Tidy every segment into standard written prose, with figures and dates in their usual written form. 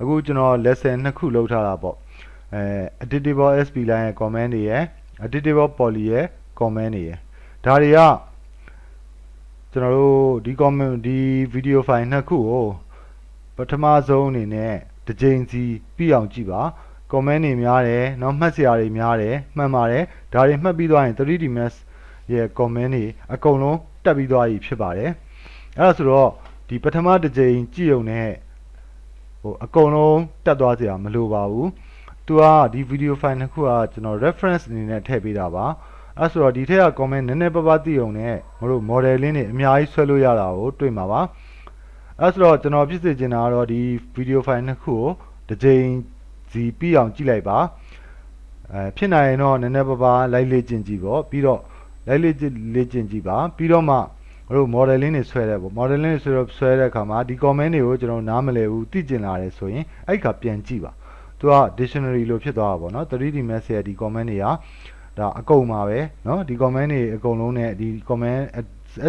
အခုကျွန်တော် lesson နှစ်ခုလုပ်ထားတာပေါ့editable sp line ရဲ့ comment တွေရယ် editable poly ရဲ့ comment တွေရယ်ဒါတွေကကျွန်တော်တို့ဒီ comment ဒီ video file နှစ်ခုကိုပထမဆုံးအနေနဲ့တစ်ကြိမ်စီပြီးအောင်ကြည့်ပါ comment တွေများတယ်เนาะမှတ်စရာတွေများတယ်မှန်ပါတယ်ဒါတွေမှတ်ပြီးသွားရင် 3D Max ရဲ့ comment တွေအကုန်လုံးတက်ပြီးသွားပြီဖြစ်ပါတယ်အဲ့ဒါဆိုတော့ဒီပထမတစ်ကြိမ်ကြည့်ုံနဲ့အကုန်လုံးတက်သွားစရာမလိုပါဘူးသူကဒီ video file နှစ်ခုကကျွန်တော် reference အနေနဲ့ထည့်ပေးတာပါအဲ့ဆိုတော့ဒီထက်က comment နည်းနည်းပါးပါးသိုံနဲ့မတို့ model လင်းတွေအများကြီးဆွဲလို့ရတာကိုတွေ့မှာပါအဲ့ဆိုတော့ကျွန်တော်ဖြစ်စေချင်တာကတော့ဒီ video file နှစ်ခုကိုတစ်ကြိမ်စီပြီးအောင်ကြည့်လိုက်ပါဖြစ်နိုင်ရင်တော့နည်းနည်းပါးပါးလိုက်လေ့ကျင့်ကြည့်ပေါ့ပြီးတော့လိုက်လေ့ကျင့်ကြည့်ပါပြီးတော့မှတို့ model လင်းတွေဆွဲတယ်ပေါ့ model လင်းတွေဆွဲတဲ့အခါမှာဒီ comment တွေကိုကျွန်တော်နားမလည်ဘူးသိကျင်လာတယ်ဆိုရင်အဲ့ခါပြန်ကြည့်ပါသူက dictionary လို့ဖြစ်သွားတာပေါ့နော် 3D Max ရဲ့ဒီ comment တွေကဒါအကုန်ပါပဲเนาะဒီ comment တွေအကုန်လုံးနဲ့ဒီ comment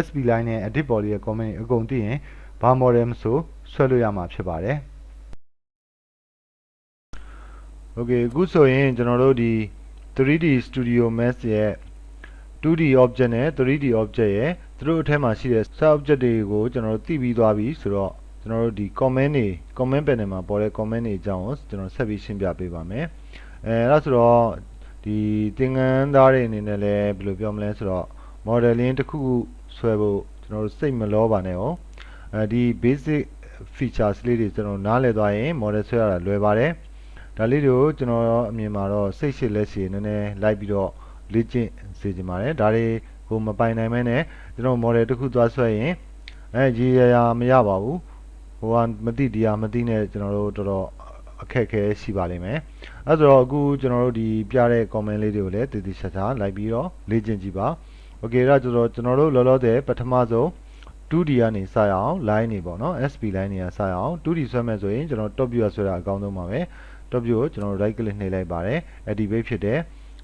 sp line နဲ့ edit poly ရဲ့ comment တွေအကုန်သိရင်ဘာ model မဆိုဆွဲလို့ရမှာဖြစ်ပါတယ် okay အခုဆိုရင်ကျွန်တော်တို့ဒီ 3D Studio Max ရဲ့ 2D object နဲ့ 3D object ရဲ့သူတို့အထက်မှာရှိတဲ့ sub object တွေကိုကျွန်တော်တို့သိပြီးသွားပြီဆိုတော့ကျွန်တော်တို့ဒီ comment တွေ comment panel မှာပေါ်တဲ့ comment တွေအကြောင်းကိုကျွန်တော်ဆက်ပြီးရှင်းပြပေးပါမယ်အဲ့ဒါဆိုတော့ဒီသင်္ကန်းသားတွေအနေနဲ့လည်းဘယ်လိုပြောမလဲဆိုတော့ modeling တစ်ခုခုဆွဲဖို့ကျွန်တော်တို့စိတ်မလောပါနဲ့哦ဒီ basic features လေးတွေကျွန်တော်နားလည်သွားရင် model ဆွဲရတာလွယ်ပါတယ်ဒါလေးတွေကိုကျွန်တော်အမြင်မှာတော့စိတ်ရှည်လက်ရှည်နည်းနည်းလိုက်ပြီးတော့လေ့ကျင့်စေချင်ပါတယ်ဒါတွေကိုမပိုင်နိုင်မဲနဲ့ကျွန်တော် model တစ်ခုသွားဆွဲရင်ရေရာမရပါဘူးဟိုကမသိတရားမသိနဲ့ကျွန်တော်တို့တော်တော်အခက်ခဲရှိပါလိမ့်မယ်အဲဆိုတော့အခုကျွန်တော်တို့ဒီပြတဲ့ comment လေးတွေကိုလည်းတည်တည်ချာချာလိုက်ပြီးတော့လေ့ကျင့်ကြည့်ပါโอเคအဲ့ဒါဆိုတော့ကျွန်တော်တို့လောလောဆယ်ပထမဆုံး 2D ကနေစရအောင် line တွေပေါ့နော် SP line တွေကစရအောင် 2D ဆွဲမယ်ဆိုရင်ကျွန်တော် top view ဆွဲတာအကောင်းဆုံးပါပဲ top view ကိုကျွန်တော် right click နှိပ်လိုက်ပါတယ် activate ဖြစ်တယ်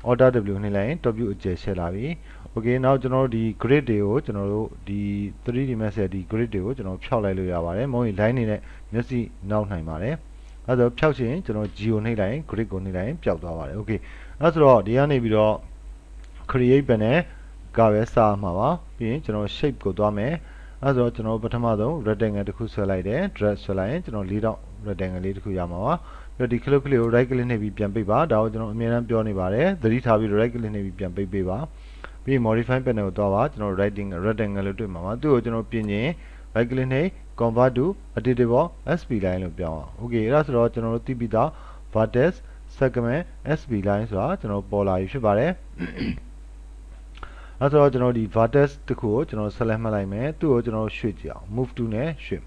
Alt W နှိပ်လိုက်ရင် top view အကျယ်ရှယ်လာပြီ okay နောက်ကျွန်တော်တို့ဒီ grid တွေကိုကျွန်တော်တို့ဒီ 3D Max ရဲ့ဒီ grid တွေကိုကျွန်တော်ဖြောက်လိုက်လို့ရပါတယ်မဟုတ်ရင် line တွေနဲ့မျက်စိနောက်နိုင်ပါတယ်အဲဆိုဖြောက်ချင်ကျွန်တော် G ကိုနှိပ်လိုက်ရင် grid ကိုနှိပ်လိုက်ရင်ပျောက်သွားပါတယ် okay အဲဆိုတော့ဒီကနေပြီးတော့ create panel ကပဲစမှာပါပြီးရင်ကျွန်တော် shape ကိုသွားမယ်အဲဆိုတော့ကျွန်တော်ပထမဆုံး rectangle တစ်ခုဆွဲလိုက်တယ် drag ဆွဲလိုက်ရင်ကျွန်တော်4တောင် rectangle လေးတစ်ခုရမှာပါပြီးတော့ဒီ clip ကလေးကို right click နှိပ်ပြီးပြန်ပိတ်ပါဒါကိုကျွန်တော်အမြဲတမ်းပြောနေပါတယ်သတိထားပြီး right click နှိပ်ပြီးပြန်ပိတ်ပေးပါပြီး modify panel ကိုသွားပါကျွန်တော် rectangle လို့တွေ့မှာပါသူ့ကိုကျွန်တော်ပြင်ရင် right click နှိပ် convert to editable sp line လို့ပြောင်းအောင် okay အဲ့ဒါဆိုတော့ကျွန်တော်တို့သိပြီးသား vertex segment sp line ဆိုတာကျွန်တော်ပေါ်လာပြီဖြစ်ပါတယ်အဲဆိုတော့ကျွန်တော်ဒီ vertex တစ်ခုကိုကျွန်တော် select မှတ်လိုက်မယ်သူ့ကိုကျွန်တော်ရွှေ့ကြည့်အောင် move to နဲ့ရွှေ့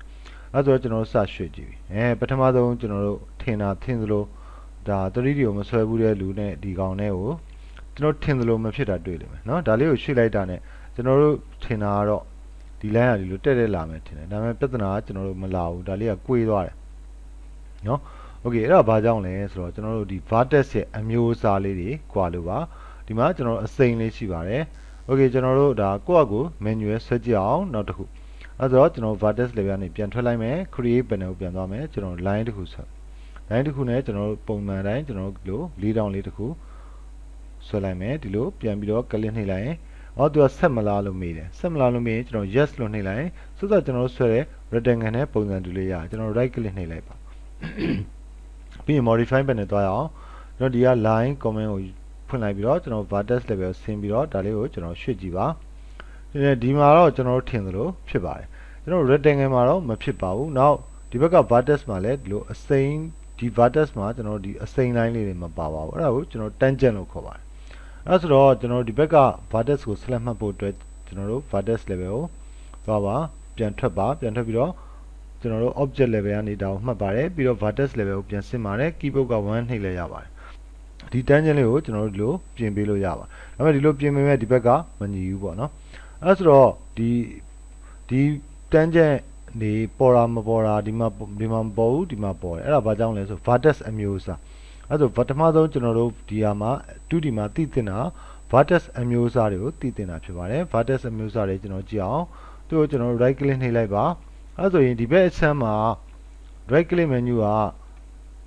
အဲဆိုတော့ကျွန်တော်စရွှေ့ကြည့်ပြီပထမဆုံးကျွန်တော်တို့ထင်သလိုဒါ 3D ကိုမဆွဲဘူးတဲ့လူနဲ့ဒီကောင်နဲ့ကိုကျွန်တော်ထင်သလိုမဖြစ်တာတွေ့လိမ့်မယ်เนาะဒါလေးကိုရွှေ့လိုက်တာနဲ့ကျွန်တော်တို့ထင်တာကတော့ဒီ line ကဒီလိုတက်လာမယ်ထင်တယ်ဒါပေမဲ့ပြဿနာကကျွန်တော်တို့မလာဘူးဒါလေးကကွေးသွားတယ်เนาะ okay အဲ့ဒါဘာကြောင့်လဲဆိုတော့ကျွန်တော်တို့ဒီ vertex ရဲ့အမျိုးအစားလေးတွေကွာလို့ပါဒီမှာကျွန်တော်တို့အစိမ်းလေးရှိပါတယ်okay ကျွန်တော်တို့ဒါကိုယ့်အကူ manual ဆွဲကြည့်အောင်နောက်တစ်ခုအဲဆိုတော့ကျွန်တော် vertex layer ကနေပြန်ထွက်လိုက်မယ် create panel ကိုပြန်သွားမယ်ကျွန်တော် line တစ်ခုဆွဲ line တစ်ခုနဲ့ကျွန်တော်တို့ပုံမှန်တိုင်းကျွန်တော်တို့4တောင်လေးတစ်ခုဆွဲလိုက်မယ်ဒီလိုပြန်ပြီးတော့ click နှိပ်လိုက်ရင်သူကဆက်မလားလို့မေးတယ်ဆက်မလားလို့မေးရင်ကျွန်တော် yes လို့နှိပ်လိုက်ရင်ဆိုတော့ကျွန်တော်တို့ဆွဲတဲ့ rectangle နဲ့ပုံစံတူလေးရတယ်ကျွန်တော် right click နှိပ်လိုက်ပါပြီးရင် modify panel သွားရအောင်ကျွန်တော်ဒီက line comment ကိုဖွင့်လိုက်ပြီးတော့ကျွန်တော် vertex level ဆင်းပြီးတော့ဒါလေးကိုကျွန်တော်ရွှေ့ကြည့်ပါဒီမှာတော့ကျွန်တော်တို့ထင်သလိုဖြစ်ပါတယ်ကျွန်တော် rectangle မှာတော့မဖြစ်ပါဘူးနောက်ဒီဘက်က vertex မှာလည်းဒီလိုအစိမ်းဒီ vertex မှာကျွန်တော်ဒီအစိမ်း line လေးတွေမပါပါဘူးအဲ့ဒါကိုကျွန်တော် tangent လို့ခေါ်ပါတယ်အဲ့ဆိုတော့ကျွန်တော်ဒီဘက်က vertex ကို select မှတ်ဖို့အတွက်ကျွန်တော်တို့ vertex level ကိုသွားပါပြန်ထွက်ပြီးတော့ကျွန်တော်တို့ object level ကနေဒါကိုမှတ်ပါတယ်ပြီးတော့ vertex level ကိုပြန်ဆင်းပါတယ် keyboard က1နှိပ်လဲရပါတယ်ဒီ tangent လေးကိုကျွန်တော်တို့ဒီလိုပြင်ပေးလို့ရပါတယ်ဒါပေမဲ့ဒီလိုပြင်ပေမဲ့ဒီဘက်ကမညီဘူးပေါ့နော်အဲ့ဆိုတော့ဒီ tangent နေပေါ်တာမပေါ်တာဒီမှာမပေါ်ဘူးဒီမှာပေါ်တယ်အဲ့ဒါဘာကြောင့်လဲဆို vertex အမျိုးအစားအဲ့ဆိုပထမဆုံးကျွန်တော်တို့ဒီဟာမှာ 2D မှာသိတင်တာ vertex အမျိုးအစားတွေကိုသိတင်တာဖြစ်ပါတယ် vertex အမျိုးအစားတွေကျွန်တော်ကြည့်အောင်သူ့ကိုကျွန်တော် right click နှိပ်လိုက်ပါအဲ့ဆိုရင်ဒီဘက်အဆမ်းမှာ right click menu က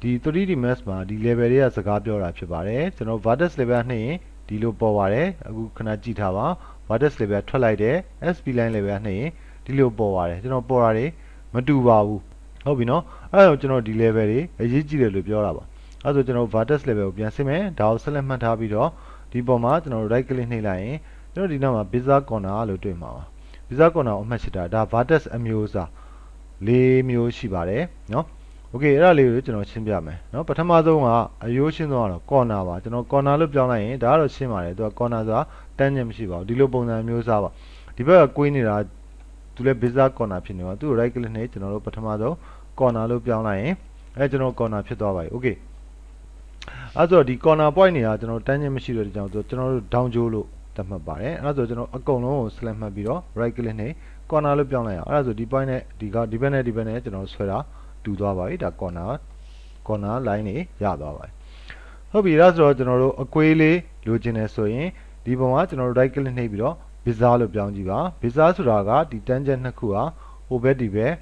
ဒီ 3D mask မှာဒီ level တွေကစကားပြောတာဖြစ်ပါတယ်ကျွန်တော် vertex level နှိပ်ရင်ဒီလိုပေါ်ပါတယ်အခုခဏကြည့်ထားပါ vertex level ထွက်လိုက်တယ် SP line level နှိပ်ရင်ဒီလိုပေါ်ပါတယ်ကျွန်တော်ပေါ်တာတွေမတူပါဘူးဟုတ်ပြီနော်အဲ့တော့ကျွန်တော်ဒီ level တွေအရေးကြီးတယ်လို့ပြောတာပါအဲ့ဆိုကျွန်တော် vertex level ကိုပြန်ဆင်းမယ်ဒါကိုဆက်လက်မှတ်ထားပြီးတော့ဒီပေါ်မှာကျွန်တော် right click နှိပ်လိုက်ရင်ကျွန်တော်ဒီနောက်မှာ bezier corner လို့တွေ့မှာပါ bezier corner ကိုအမှတ်ချတာဒါ vertex အမျိုးအစား၄မျိုးရှိပါတယ်နော်โอเคအဲ့ဒါလေးကိုကျွန်တော်ရှင်းပြမယ်เนาะပထမဆုံးကအရိုးရှင်းဆုံးကတော့ corner ပါကျွန်တော် corner လို့ပြောင်းလိုက်ရင်ဒါကတော့ရှင်းပါတယ်သူက corner ဆိုတာတန်းကျင်မရှိပါဘူးဒီလိုပုံစံမျိုးစားပါဒီဘက်ကကွေးနေတာသူလည်း bezier corner ဖြစ်နေပါသူ့ right click နဲ့ကျွန်တော်တို့ပထမဆုံး corner လို့ပြောင်းလိုက်ရင်အဲကျွန်တော် corner ဖြစ်သွားပါပြီโอเคအဲ့ဆိုဒီ corner point တွေကကျွန်တော်တန်းကျင်မရှိတဲ့ကြောင့်ကျွန်တော်တို့ down ကျိုးလို့သတ်မှတ်ပါတယ်အဲ့ဆိုကျွန်တော်အကုန်လုံးကို select မှတ်ပြီးတော့ right click နဲ့ corner လို့ပြောင်းလိုက်အောင်အဲ့ဒါဆိုဒီ point နဲ့ဒီဘက်နဲ့ကျွန်တော်ဆွဲတာတူသွားပါပြီဒါ corner line တွေရသွားပါပြီဟုတ်ပြီအဲ့ဆိုတော့ကျွန်တော်တို့အကွေးလေးလိုချင်တယ်ဆိုရင်ဒီပုံကကျွန်တော်တို့ right click နှိပ်ပြီးတော့ bezier လို့ပြောင်းကြည့်ပါ bezier ဆိုတာကဒီ tangent နှစ်ခုဟာဟိုဘက်ဒီဘက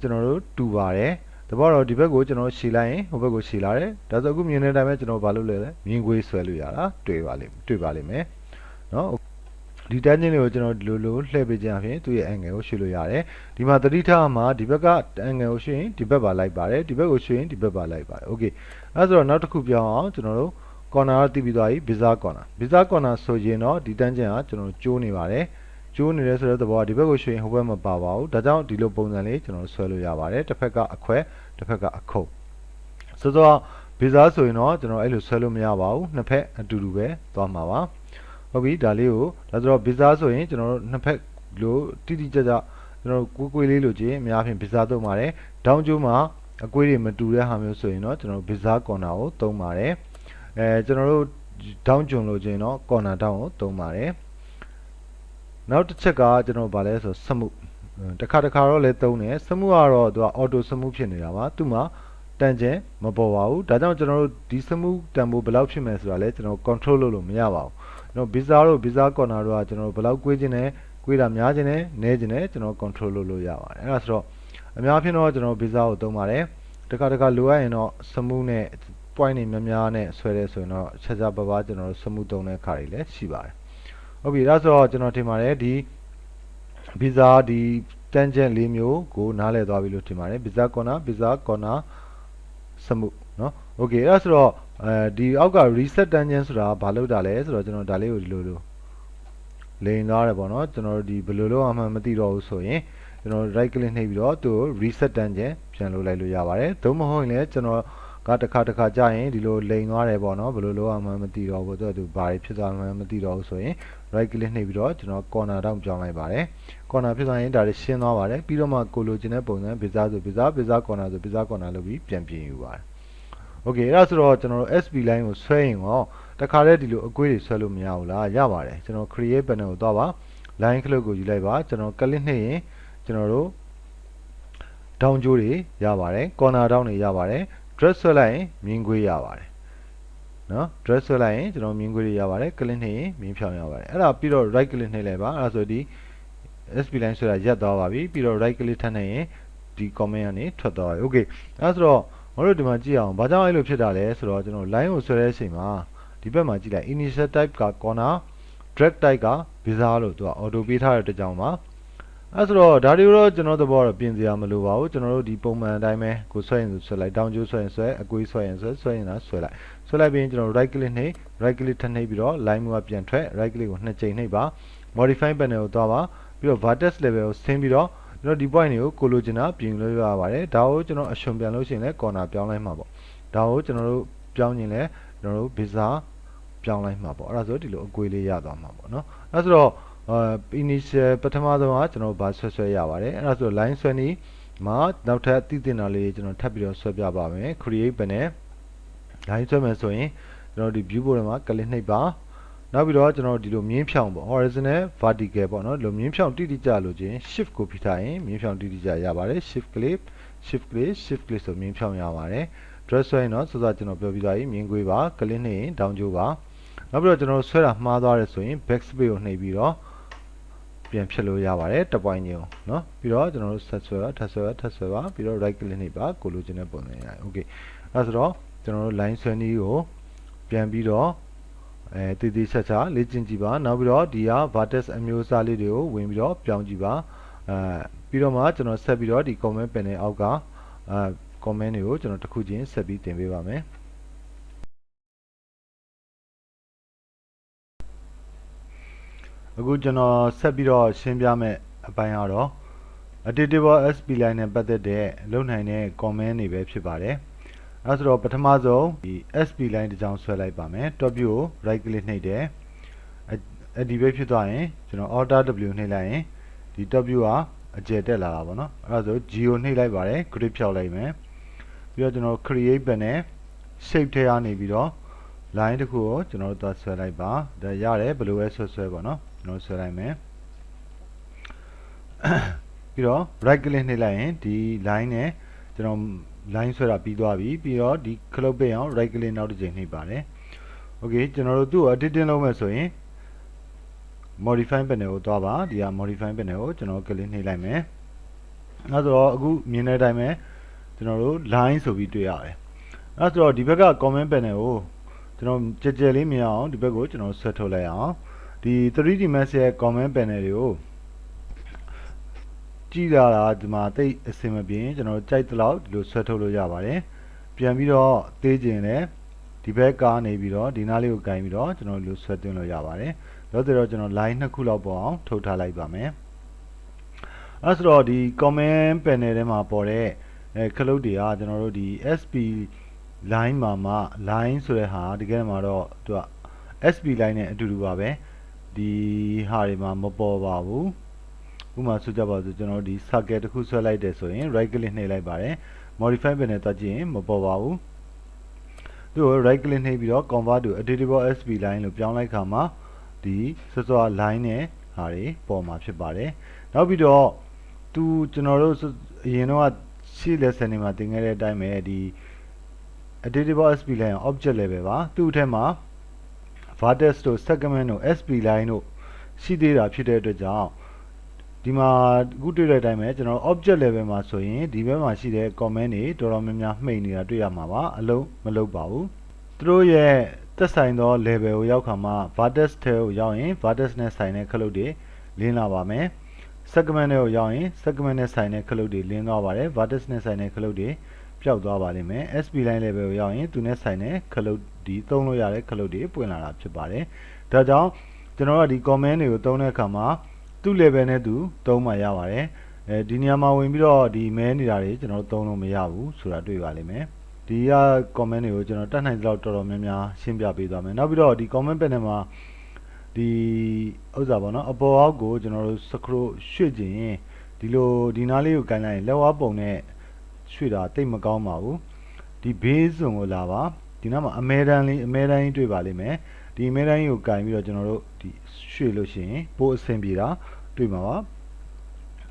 ်ကျွန်တော်တို့တူပါတယ်တဘောတော့ဒီဘက်ကိုကျွန်တော်ရှည်လိုက်ရင်ဟိုဘက်ကိုရှည်လာတယ်ဒါဆိုအခုမြင်တဲ့အတိုင်းပဲကျွန်တော်ဘာလုပ်လဲမြင်ကွေးဆွဲလို့ရတာတွေ့ပါလိမ့်မယ်နော်ဒီ tangent လေးကိုကျွန်တော်ဒီလိုလှည့်ပေးခြင်းအပြင်သူ့ရဲ့ angle ကိုရွှေ့လို့ရတယ်ဒီမှာသတိထားမှာဒီဘက်က angle ကိုရွှေ့ရင်ဒီဘက်ပါလိုက်ပါတယ်ဒီဘက်ကိုရွှေ့ရင်ဒီဘက်ပါလိုက်ပါတယ် okay အဲဆိုတော့နောက်တစ်ခုပြောင်းအောင်ကျွန်တော်တို့ corner ကိုတီးပြီးသွားပြီ bezier corner ဆိုရင်တော့ဒီ tangent ကကျွန်တော်တို့ကျိုးနေပါတယ်ကျိုးနေတယ်ဆိုတဲ့သဘောကဒီဘက်ကိုရွှေ့ရင်ဟိုဘက်မပါပါဘူးဒါကြောင့်ဒီလိုပုံစံလေးကျွန်တော်တို့ဆွဲလို့ရပါတယ်တစ်ဖက်ကအခွဲတစ်ဖက်ကအခုတ်ဆိုတော့ bezier ဆိုရင်တော့ကျွန်တော်အဲ့လိုဆွဲလို့မရပါဘူးနှစ်ဖက်အတူတူပဲသွားမှာပါဟုတ်ပြီဒါလေးကိုဒါဆိုတော့ bezier ဆိုရင်ကျွန်တော်တို့နှစ်ဖက်လို့တိတိကျကျကျွန်တော်တို့ကွေးလေးလိုချင်အများဖြင့် bezier သုံးပါတယ်ဒေါင်းကျိုးမှာအကွေးတွေမတူတဲ့ဟာမျိုးဆိုရင်တော့ကျွန်တော်တို့ bezier corner ကိုသုံးပါတယ်ကျွန်တော်တို့ဒေါင်းကျုံလိုချင်တော့ corner down ကိုသုံးပါတယ်နောက်တစ်ချက်ကကျွန်တော်ဗာလဲဆိုစမှုတစ်ခါတော့လဲသုံးတယ်စမှုကတော့သူက auto စမှုဖြစ်နေတာပါသူ့မှာတန်ကျင်မပေါ်ပါဘူးဒါကြောင့်ကျွန်တော်တို့ဒီစမှုတန်ဖိုးဘယ်လောက်ဖြစ်မယ်ဆိုတာလဲကျွန်တော် control လုပ်လို့မရပါဘူးကျွန်တော် bezier corner တို့ကကျွန်တော်ဘယ်လောက်ကွေးခြင်းနဲ့ကွေးတာများခြင်းနဲ့နည်းခြင်းနဲ့ကျွန်တော် control လုပ်လို့ရပါတယ်အဲ့ဒါဆိုတော့အများဖြင့်တော့ကျွန်တော် bezier ကိုသုံးပါတယ်တစ်ခါလိုအပ်ရင်တော့စမှုနဲ့ point တွေများနဲ့ဆွဲရဲဆိုရင်တော့ချက်ချပါကျွန်တော်တို့စမှုသုံးတဲ့အခါတွေလည်းရှိပါတယ်ဟုတ်ပြီဒါဆိုတော့ကျွန်တော်ထင်ပါတယ်ဒီ bezier ဒီ tangent ၄မျိုးကိုနားလည်သွားပြီလို့ထင်ပါတယ် bezier corner စမှုเนาะ okay အဲ့ဒါဆိုတော့ဒီအောက်က reset tangent ဆိုတာဘာလို့တာလဲဆိုတော့ကျွန်တော်ဒါလေးကိုဒီလိုလိန်သွားတယ်ပေါ့နော်ကျွန်တော်ဒီဘယ်လိုလုပ်အောင်မှမသိတော့ဘူးဆိုရင်ကျွန်တော် right click နှိပ်ပြီးတော့သူ reset tangent ပြန်လုပ်လိုက်လို့ရပါတယ်သို့မဟုတ်ရင်လည်းကျွန်တော်ကတစ်ခါကြာရင်ဒီလိုလိန်သွားတယ်ပေါ့နော်ဘယ်လိုလုပ်အောင်မှမသိတော့ဘူးသူဘာတွေဖြစ်သွားမှမသိတော့ဘူးဆိုရင် right click နှိပ်ပြီးတော့ကျွန်တော် corner down ပြောင်းလိုက်ပါတယ် corner ဖြစ်သွားရင်ဒါတွေရှင်းသွားပါတယ်ပြီးတော့မှကိုလိုချင်တဲ့ပုံစံ bezier ဆို bezier corner ဆို bezier corner လုပ်ပြီးပြန်ပြင်ယူပါတယ် okay အဲ့ဒါဆိုတော့ကျွန်တော်တို့ SP line ကိုဆွဲရင်ရောတခါတည်းဒီလိုအကွေးတွေဆွဲလို့မရဘူးလားရပါတယ်ကျွန်တော် create panel ကိုသွားပါ line click ကိုယူလိုက်ပါကျွန်တော် click နှိပ်ရင်ကျွန်တော်တို့ down ကျိုးတွေရပါတယ် corner down တွေရပါတယ် drag ဆွဲလိုက်ရင်မြင်ကွေးရပါတယ်နော် drag ဆွဲလိုက်ရင်ကျွန်တော်မြင်ကွေးတွေရပါတယ် click နှိပ်ရင်မြင်ဖြောင်ရပါတယ်အဲ့ဒါပြီးတော့ right click နှိပ်လိုက်ပါအဲ့ဒါဆိုဒီ SP line ဆိုတာရပ်သွားပါပြီပြီးတော့ right click ထပ်နှိပ်ရင်ဒီ comment ကနေထွက်သွားပြီ okay အဲ့ဒါဆိုတော့ငါတို့ဒီမှာကြည့်အောင်ဘာကြောင့်အဲ့လိုဖြစ်တာလဲဆိုတော့ကျွန်တော် line ကိုဆွဲတဲ့အချိန်မှာဒီဘက်မှာကြည့်လိုက် initial type က corner drag type က bezier လို့သူက auto ပေးထားတဲ့အတွက်ကြောင့်ပါအဲ့ဆိုတော့ဒါတွေကိုတော့ကျွန်တော်သဘောတော့ပြင်စရာမလိုပါဘူးကျွန်တော်တို့ဒီပုံမှန်အတိုင်းပဲကိုဆွဲရင်ဆွဲလိုက် down ကျိုးဆွဲရင်ဆွဲအကွေးဆွဲရင်ဆွဲရင်လားဆွဲလိုက်ပြီးရင်ကျွန်တော် right click နှိပ် right click ထပ်နှိပ်ပြီးတော့ line ကပြန်ထွက် right click ကိုနှစ်ကြိမ်နှိပ်ပါ modify panel ကိုသွားပါပြီးတော့ vertex level ကိုဆင်းပြီးတော့ကျွန်တော်ဒီ point တွေကိုကိုလိုချင်တာပြင်လို့ရပါတယ်ဒါကိုကျွန်တော်အရှင်ပြန်လို့ရှိရင်လည်း corner ပြောင်းလိုက်မှာပေါ့ဒါကိုကျွန်တော်တို့ပြောင်းရင်လည်းကျွန်တော်တို့ bezier ပြောင်းလိုက်မှာပေါ့အဲ့ဒါဆိုဒီလိုအကွေးလေးရသွားမှာပေါ့နော်အဲ့ဆိုတော့ initial ပထမဆုံးကကျွန်တော်ဘာဆွဲရပါတယ်အဲ့ဒါဆို line ဆွဲနည်းမှာနောက်ထပ်သိတင်တာလေးကျွန်တော်ထပ်ပြီးတော့ဆွဲပြပါမယ် create panel line ဆွဲမယ်ဆိုရင်ကျွန်တော်ဒီ view board မှာ click နှိပ်ပါနောက်ပြီးတော့ကျွန်တော်ဒီလိုမြင်းဖြောင်ပေါ့ horizontal vertical ပေါ့နော်ဒီလိုမြင်းဖြောင်တိတိကျလို့ချင်း shift ကိုဖိထားရင်မြင်းဖြောင်တိတိကျရပါတယ် shift click ဆိုမြင်းဖြောင်ရပါတယ် drag ဆွဲရင်တော့စောစောကျွန်တော်ပြောပြသွားပြီမြင်းကွေးပါ click နှိပ်ရင် down ကျိုးပါနောက်ပြီးတော့ကျွန်တော်ဆွဲတာမှားသွားတယ်ဆိုရင် backspace ကိုနှိပ်ပြီးတော့ပြန်ဖြတ်လို့ရပါတယ်တစ်ပိုင်းချင်းเนาะပြီးတော့ကျွန်တော်တို့ဆက်ဆွဲပါထပ်ဆွဲပါပြီးတော့ right click နှိပ်ပါကိုလိုချင်တဲ့ပုံစံရတယ် okay အဲ့ဆိုတော့ကျွန်တော်တို့ line ဆွဲနည်းကိုပြန်ပြီးတော့တည်တည်ချာချာလေ့ကျင့်ကြည့်ပါနောက်ပြီးတော့ဒီက vertex အမျိုးအစားလေးတွေကိုဝင်ပြီးတော့ပြောင်းကြည့်ပါပြီးတော့မှကျွန်တော်ဆက်ပြီးတော့ဒီ comment panel အောက်က comment တွေကိုကျွန်တော်တစ်ခုချင်းဆက်ပြီးတင်ပေးပါမယ်အခုကျွန်တော်ဆက်ပြီးတော့ရှင်းပြမယ်အပိုင်းကတော့ editable SP line နဲ့ပတ်သက်တဲ့လုံနိုင်တဲ့ comment တွေပဲဖြစ်ပါတယ်အဲဆိုတော့ပထမဆုံးဒီ SP line တစ်ကြောင်းဆွဲလိုက်ပါမယ် top view ကို right click နှိပ်တယ်ဒီပဲဖြစ်သွားရင်ကျွန်တော် alt W နှိပ်လိုက်ရင်ဒီ top view ကအကျယ်တက်လာတာပေါ့နော်အဲဒါဆို G ကိုနှိပ်လိုက်ပါတယ် grid ဖြောက်လိုက်မယ်ပြီးတော့ကျွန်တော် create panel shape ထဲကနေပြီးတော့ line တစ်ခုကိုကျွန်တော်တို့သွားဆွဲလိုက်ပါဒါရတယ်ဘယ်လိုပဲဆွဲပေါ့နော်ကျွန်တော်ဆွဲလိုက်မယ်ပြီးတော့ right click နှိပ်လိုက်ရင်ဒီ line နဲ့ကျွန်တော် line ဆွဲတာပြီးသွားပြီပြီးတော့ဒီ close ပိတ်အောင် right click နောက်တစ်ချိန်နှိပ်ပါတယ် okay ကျွန်တော်တို့သူ့ကို editing လုပ်မယ်ဆိုရင် modify panel ကိုသွားပါဒီက modify panel ကိုကျွန်တော် click နှိပ်လိုက်မယ်အဲဆိုတော့အခုမြင်တဲ့အတိုင်းပဲကျွန်တော်တို့ line ဆိုပြီးတွေ့ရတယ်အဲဆိုတော့ဒီဘက်က comment panel ကိုကျွန်တော်ကြဲကြဲလေးမြင်အောင်ဒီဘက်ကိုကျွန်တော်ဆွဲထုတ်လိုက်အောင်ဒီ 3D Max ရဲ့ comment panel တွေကိုကြည့်လာတာဒီမှာတိတ်အဆင်မပြေကျွန်တော်ကြိုက်သလောက်ဒီလိုဆွဲထုတ်လို့ရပါတယ်ပြန်ပြီးတော့သေးကျင်တယ်ဒီဘက်ကနေပြီးတော့ဒီနားလေးကိုကင်ပြီးတော့ကျွန်တော်ဒီလိုဆွဲသွင်းလို့ရပါတယ်တော့ကျွန်တော် line နှစ်ခုလောက်ပေါ်အောင်ထုတ်ထားလိုက်ပါမယ်အဲဆိုတော့ဒီ comment panel ထဲမှာပေါ်တဲ့ခလုတ်တွေကကျွန်တော်တို့ဒီ SP line မှာမှ line ဆိုတဲ့ဟာတကယ်မှာတော့သူက SP line နဲ့အတူတူပါပဲဒီဟာတွေမှာမပေါ်ပါဘူးဥပမာဆိုကြပါစို့ကျွန်တော်ဒီ circle တစ်ခုဆွဲလိုက်တယ်ဆိုရင် right click နှိပ်လိုက်ပါတယ် modify panel သွားကြည့်ရင်မပေါ်ပါဘူးသူ့ကို right click နှိပ်ပြီးတော့ convert to editable SP line လို့ပြောင်းလိုက်ခါမှာဒီစောစော line နဲ့ဟာတွေပေါ်မှာဖြစ်ပါတယ်နောက်ပြီးတော့သူကျွန်တော်တို့အရင်တော့ရှေ့ lesson တွေမှာသင်ခဲ့တဲ့အတိုင်းပဲဒီ editable SP line object level ပါသူ့အထက်မှာ vertex တို့ segment တို့ SP line တို့ရှိသေးတာဖြစ်တဲ့အတွက်ကြောင့်ဒီမှာအခုတွေ့တဲ့အတိုင်းပဲကျွန်တော် object level မှာဆိုရင်ဒီဘက်မှာရှိတဲ့ comment တွေတော်တော်များများမှိတ်နေတာတွေ့ရမှာပါအလုံးမလုပ်ပါဘူးသူတို့ရဲ့သက်ဆိုင်သော level ကိုရောက်ခါမှာ vertex ထဲကိုရောက်ရင် vertex နဲ့ဆိုင်တဲ့ခလုတ်တွေလင်းလာပါမယ် segment တွေကိုရောက်ရင် segment နဲ့ဆိုင်တဲ့ခလုတ်တွေလင်းသွားပါတယ် vertex နဲ့ဆိုင်တဲ့ခလုတ်တွေပျောက်သွားပါလိမ့်မယ် SP line level ကိုရောက်ရင်သူနဲ့ဆိုင်တဲ့ခလုတ်ဒီသုံးလို့ရတဲ့ခလုတ်တွေပွင့်လာတာဖြစ်ပါတယ်ဒါကြောင့်ကျွန်တော်တို့ဒီ comment တွေကိုသုံးတဲ့အခါမှာသူ့ level နဲ့သူသုံးမှရပါတယ်ဒီနေရာမှာဝင်ပြီးတော့ဒီမဲနေတာတွေကျွန်တော်တို့သုံးလို့မရဘူးဆိုတာတွေ့ပါလိမ့်မယ်ဒီက comment တွေကိုကျွန်တော်တတ်နိုင်သလောက်တော်တော်များများရှင်းပြပေးသွားမယ်နောက်ပြီးတော့ဒီ comment panel မှာဒီဥစ္စာပေါ့နော်အပေါ်အောက်ကိုကျွန်တော်တို့ scroll ရွှေ့ခြင်းဒီလိုဒီနားလေးကိုကိုင်လိုက်ရင်လက်ဝါးပုံနဲ့ရွှေ့တာတိတ်မကောင်းပါဘူးဒီ base ဇုံကိုလာပါဒီနားမှာအမဲတန်းကြီးတွေ့ပါလိမ့်မယ်ဒီအမဲတန်းကြီးကိုကိုင်ပြီးတော့ကျွန်တော်တို့ဒီရွှေ့လို့ရှိရင်ပိုအဆင်ပြေတာတွေ့မှာပါ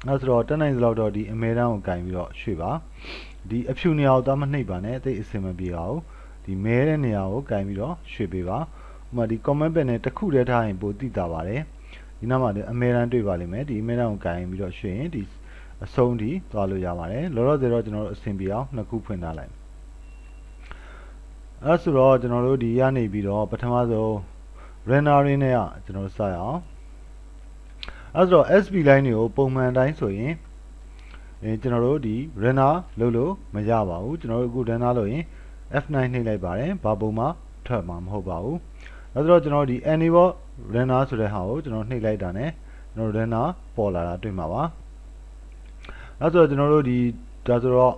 အဲဆိုတော့တက်နိုင်သလောက်တော့ဒီအမဲတန်းကိုကင်ပြီးတော့ရွှေ့ပါဒီအဖြူနေရာကိုသွားမနှိပ်ပါနဲ့တိတ်အဆင်မပြေအောင်ဒီမဲတဲ့နေရာကိုကင်ပြီးတော့ရွှေ့ပေးပါဥပမာဒီ comment panel တစ်ခုတည်းထားရင်ပိုသိတာပါတယ်ဒီနောက်မှာအမဲတန်းတွေ့ပါလိမ့်မယ်ဒီအမဲတန်းကိုကင်ပြီးတော့ရွှေ့ရင်ဒီအဆုံးထိသွားလို့ရပါတယ်လောလောဆယ်တော့ကျွန်တော်တို့အဆင်ပြေအောင်နှစ်ခုဖွင့်ထားလိုက်အဲဆိုတော့ကျွန်တော်တို့ဒီကနေပြီးတော့ပထမဆုံး rendering နဲ့ကျွန်တော်စရအောင်အဲဆိုတော့ SP line တွေကိုပုံမှန်တိုင်းဆိုရင်ကျွန်တော်တို့ဒီ render လုပ်လို့မရပါဘူးကျွန်တော်တို့အခု render လုပ်ရင် F9 နှိပ်လိုက်ပါတယ်ဘာပုံမှထွက်မှာမဟုတ်ပါဘူးအဲဆိုတော့ကျွန်တော်ဒီ enable render ဆိုတဲ့ဟာကိုကျွန်တော်နှိပ်လိုက်တာ ਨੇ ကျွန်တော် render ပေါ်လာတာတွေ့မှာပါအဲဆိုတော့ကျွန်တော်တို့ဒီဒါဆိုတော့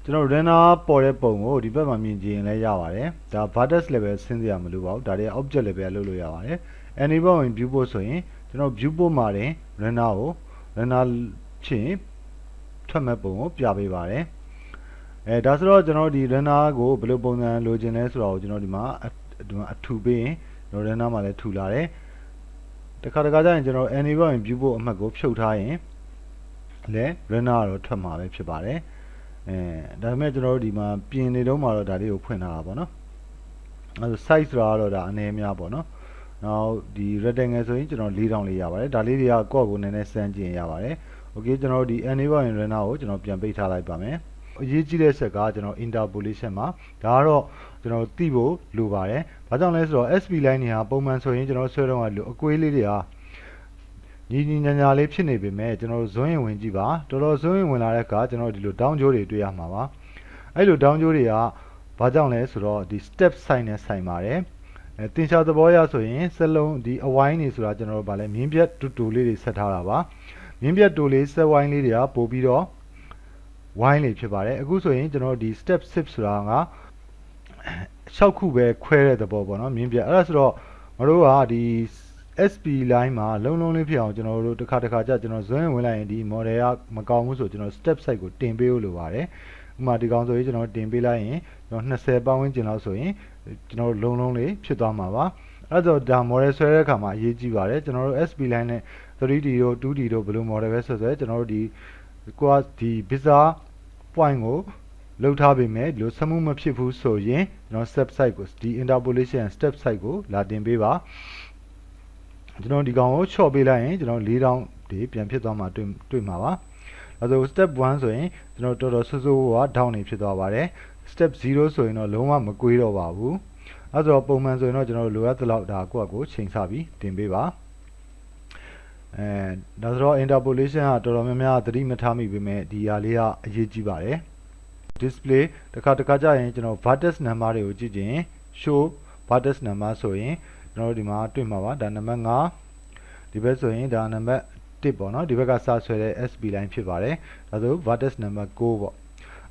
ကျွန်တော် render ပေါ်တဲ့ပုံကိုဒီဘက်မှာမြင်ကြည့်ရင်လည်းရပါတယ်ဒါ vertex level ဆင်းစရာမလိုပါဘူးဒါတွေ object level လုပ်လို့ရပါတယ် enable ဝင် view port ဆိုရင်ကျွန်တော် view port မှာတင် render ကို render ချင်းထွက်မဲ့ပုံကိုပြပေးပါတယ်ဒါဆိုတော့ကျွန်တော်ဒီ render ကိုဘယ်လိုပုံစံလိုချင်လဲဆိုတော့ကျွန်တော်ဒီမှာအထူပေးရင်ကျွန်တော် render မှာလည်းထူလာတယ်တခါကျရင်ကျွန်တော် enable ဝင် view port အမှတ်ကိုဖြုတ်ထားရင်လည်း render တော့ထွက်မှာပဲဖြစ်ပါတယ်ဒါပေမဲ့ကျွန်တော်တို့ဒီမှာပြင်နေတော့မှာတော့ဒါလေးကိုဖွင့်ထားတာပေါ့နော်အဲဆို size ဆိုတာကတော့ဒါအနေအများပေါ့နော်နောက်ဒီ rectangle ဆိုရင်ကျွန်တော်4000လေးရပါတယ်ဒါလေးတွေကကော့ကိုနည်းနည်းစမ်းကြည့်ရင်ရပါတယ်โอเคကျွန်တော်တို့ဒီ enable in render ကိုကျွန်တော်ပြန်ပိတ်ထားလိုက်ပါမယ် အရေးကြီးတဲ့ဆက်ကကျွန်တော် interpolation မှာဒါကတော့ကျွန်တော်သိဖို့လိုပါတယ်။ဘာကြောင့်လဲဆိုတော့ SP line တွေဟာပုံမှန်ဆိုရင်ကျွန်တော်ဆွဲတော့ကလို့အကွေးလေးတွေဟာညီညီညာညာလေးဖြစ်နေပေမဲ့ကျွန်တော်ဇွန်းရင်ဝင်ကြည့်ပါတော်တော်ဇွန်းရင်ဝင်လာတဲ့အခါကျွန်တော်ဒီလို down ကြိုးတွေတွေ့ရမှာပါ။အဲ့လို down ကြိုးတွေကဘာကြောင့်လဲဆိုတော့ဒီ step sign နဲ့ဆိုင်ပါတယ်။တင်ချာသဘောရဆိုရင်စက်လုံးဒီအဝိုင်းနေဆိုတာကျွန်တော်တို့ဗာလဲမြင်းပြတ်တူလေးတွေဆက်ထားတာပါ။မြင်းပြတ်တူလေးဆက်ဝိုင်းလေးတွေကပို့ပြီးတော့ဝိုင်းလေးဖြစ်ပါတယ်အခုဆိုရင်ကျွန်တော်ဒီ step 6ဆိုတာက6ခုပဲခွဲတဲ့သဘောပေါ့နော်မြင်းပြအဲ့ဒါဆိုတော့မတို့ကဒီ SP line မှာလုံးလုံးလေးဖြစ်အောင်ကျွန်တော်တို့တစ်ခါကြာကျွန်တော်ဇွန်းဝင်လိုက်ရင်ဒီ model ကမကောင်းဘူးဆိုကျွန်တော် step site ကိုတင်ပေးလို့ပါတယ်ဥပမာဒီကောင်ဆိုရင်ကျွန်တော်တင်ပေးလိုက်ရင်ကျွန်တော်20ပတ်ဝန်းကျင်လောက်ဆိုရင်ကျွန်တော်လုံးလုံးလေးဖြစ်သွားမှာပါအဲ့တော့ဒါ model ဆွဲတဲ့အခါမှာအရေးကြီးပါတယ်ကျွန်တော်တို့ SP line နဲ့ 3D တို့ 2D တို့ဘယ်လို model ပဲဆွဲကျွန်တော်တို့ဒီကိုကဒီ bizarre point ကိုလောက်ထားပေမဲ့ဒီလိုစမှုမဖြစ်ဘူးဆိုရင်ကျွန်တော် step site ကိုဒီ interpolation step site ကိုလာတင်ပေးပါကျွန်တော်ဒီကောင်ကို short ပေးလိုက်ရင်ကျွန်တော်4000ဒီပြန်ဖြစ်သွားမှာတွေ့မှာပါအဲဆို step 1ဆိုရင်ကျွန်တော်တော်တော်ဆူဆူက down နေဖြစ်သွားပါတယ် step 0ဆိုရင်တော့လုံးဝမကွေးတော့ပါဘူးအဲဆိုတော့ပုံမှန်ဆိုရင်တော့ကျွန်တော်လိုအပ်သလောက်ဒါကိုယ့်အကိုချိန်ဆပြီးတင်ပေးပါဒါဆိုတော့ interpolation ကတော်တော်များများသတိမထားမိပေမဲ့ဒီဟာလေးကအရေးကြီးပါတယ် display တစ်ခါကြာရင်ကျွန်တော် vertex number တွေကိုကြည့်ကြရင် show vertex number ဆိုရင်ကျွန်တော်တို့ဒီမှာတွေ့မှာပါဒါနံပါတ်5ဒီဘက်ဆိုရင်ဒါနံပါတ်1ပေါ့နော်ဒီဘက်ကစဆွဲတဲ့ SP line ဖြစ်ပါတယ်ဒါဆို vertex number 9ပေါ့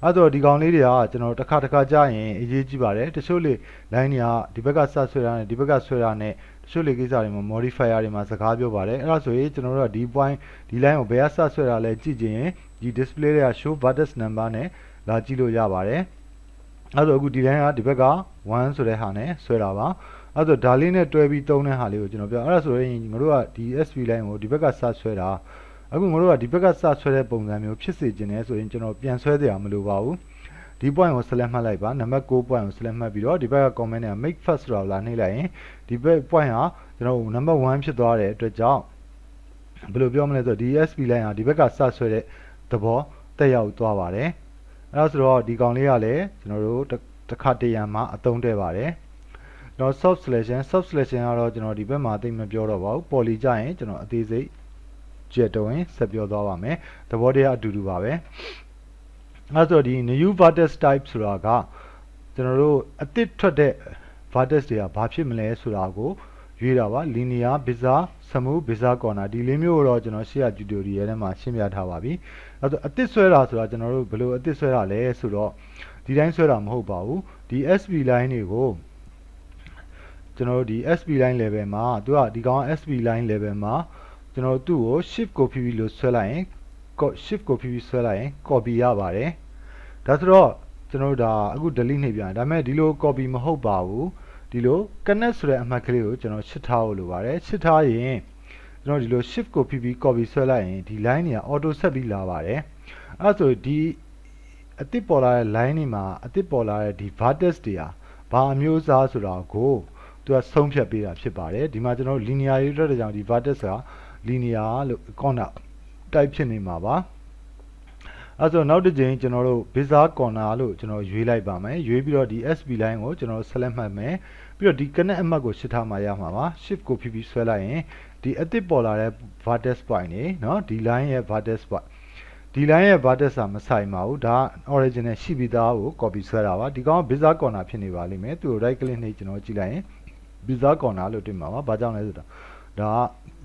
အဲ့တော့ဒီကောင်လေးတွေကကျွန်တော်တစ်ခါကြာရင်အရေးကြီးပါတယ်တချို့လေ line တွေကဒီဘက်ကစဆွဲတာနဲ့ဒီဘက်ကဆွဲတာနဲ့တချို့လေကိစ္စတွေမှာ modifier တွေမှာစကားပြောပါတယ်အဲ့ဒါဆိုရင်ကျွန်တော်တို့ကဒီ point ဒီ line ကိုဘယ်ကစဆွဲတာလဲကြည့်ကြရင်ဒီ display တွေက show vertex number နဲ့လာကြည့်လို့ရပါတယ်အဲ့တော့အခုဒီ line ကဒီဘက်က1ဆိုတဲ့ဟာနဲ့ဆွဲတာပါအဲ့တော့ဒါလေးနဲ့တွဲပြီးသုံးတဲ့ဟာလေးကိုကျွန်တော်ပြောအဲ့ဒါဆိုရင်ငါတို့ကဒီ SP line ကိုဒီဘက်ကစဆွဲတာအခုငါတို့ကဒီဘက်ကစဆွဲတဲ့ပုံစံမျိုးဖြစ်စေချင်တယ်ဆိုရင်ကျွန်တော်ပြန်ဆွဲကြရမလို့ပါဘူးဒီ point ကို select မှတ်လိုက်ပါနံပါတ်6 point ကို select မှတ်ပြီးတော့ဒီဘက်က comment နဲ့ make first ဆိုတာလာနှိပ်လိုက်ရင်ဒီဘက် point ဟာကျွန်တော်နံပါတ်1ဖြစ်သွားတဲ့အတွက်ကြောင့်ဘယ်လိုပြောမလဲဆိုတော့ဒီ SP line ဟာဒီဘက်ကစဆွဲတဲ့သဘောတက်ရောက်သွားပါတယ်အဲ့ဒါဆိုတော့ဒီကောင်လေးကလည်းကျွန်တော်တို့တစ်ခါတရံမှာအသုံးတည့်ပါတယ်ကျွန်တော် soft selection ကတော့ကျွန်တော်ဒီဘက်မှာသိမပြောတော့ပါဘူး poly ကြရင်ကျွန်တော်အသေးစိတ်ကြက်တော့ရင်ဆက်ပြောသွားပါမယ်သဘောတရားအတူတူပါပဲအဲ့ဆိုဒီ new vertex type ဆိုတာကကျွန်တော်တို့အသစ်ထွက်တဲ့ vertex တွေကဘာဖြစ်မလဲဆိုတာကိုရွေးတာပါ linear bizarre smooth bizarre corner ဒီလေးမျိုးတော့ကျွန်တော်ရှေ့က tutorial ထဲမှာရှင်းပြထားပါပြီအဲ့တော့အသစ်ဆွဲတာဆိုတာကျွန်တော်တို့ဘယ်လိုအသစ်ဆွဲတာလဲဆိုတော့ဒီတိုင်းဆွဲတာမဟုတ်ပါဘူးဒီ SP line တွေကိုကျွန်တော်တို့ဒီ SP line level မှာသူကဒီကောင် SP line level မှာကျွန်တော်တို့သူ့ကို shift ကိုဖိပြီးလို့ဆွဲလိုက်ရင် shift ကိုဖိပြီးဆွဲလိုက်ရင် copy ရပါတယ်ဒါဆိုတော့ကျွန်တော်တို့ဒါအခု delete နှိပ်ပြန်ဒါပေမဲ့ဒီလို copy မဟုတ်ပါဘူးဒီလို connect ဆိုတဲ့အမှတ်ကလေးကိုကျွန်တော်ရှစ်ထားဖို့လိုပါတယ်ရှစ်ထားရင်ကျွန်တော်ဒီလို shift ကိုဖိပြီး copy ဆွဲလိုက်ရင်ဒီ line တွေက auto ဆက်ပြီးလာပါတယ်အဲဆိုဒီအသစ်ပေါ်လာတဲ့ line တွေမှာအသစ်ပေါ်လာတဲ့ဒီ vertex တွေဟာဘာအမျိုးအစားဆိုတာကိုသူကဆုံးဖြတ်ပေးတာဖြစ်ပါတယ်ဒီမှာကျွန်တော် linear ရေးအတွက်ကြောင့်ဒီ vertex က linear လို့ corner type ဖြစ်နေမှာပါအဲဆိုနောက်တစ်ကြိမ်ကျွန်တော်တို့ bizarre corner လို့ကျွန်တော်ရွေးလိုက်ပါမယ်ရွေးပြီးတော့ဒီ SP line ကိုကျွန်တော် select မှတ်မယ်ပြီးတော့ဒီ connect အမှတ်ကိုရှစ်ထားမှရမှာပါ shift ကိုဖိပြီးဆွဲလိုက်ရင်ဒီအသစ်ပေါ်လာတဲ့ vertex point နေเนาะဒီ line ရဲ့ vertex point ဒီ line ရဲ့ vertex ကမဆိုင်ပါဘူးဒါ original ရှိပြီးသားကို copy ဆွဲတာပါဒီကောင် bizarre corner ဖြစ်နေပါလိမ့်မယ်သူ့ကို right click နှိပ်ကျွန်တော်ကြည့်လိုက်ရင် bizarre corner လို့တွေ့မှာပါဘာကြောင့်လဲဆိုတော့ဒါ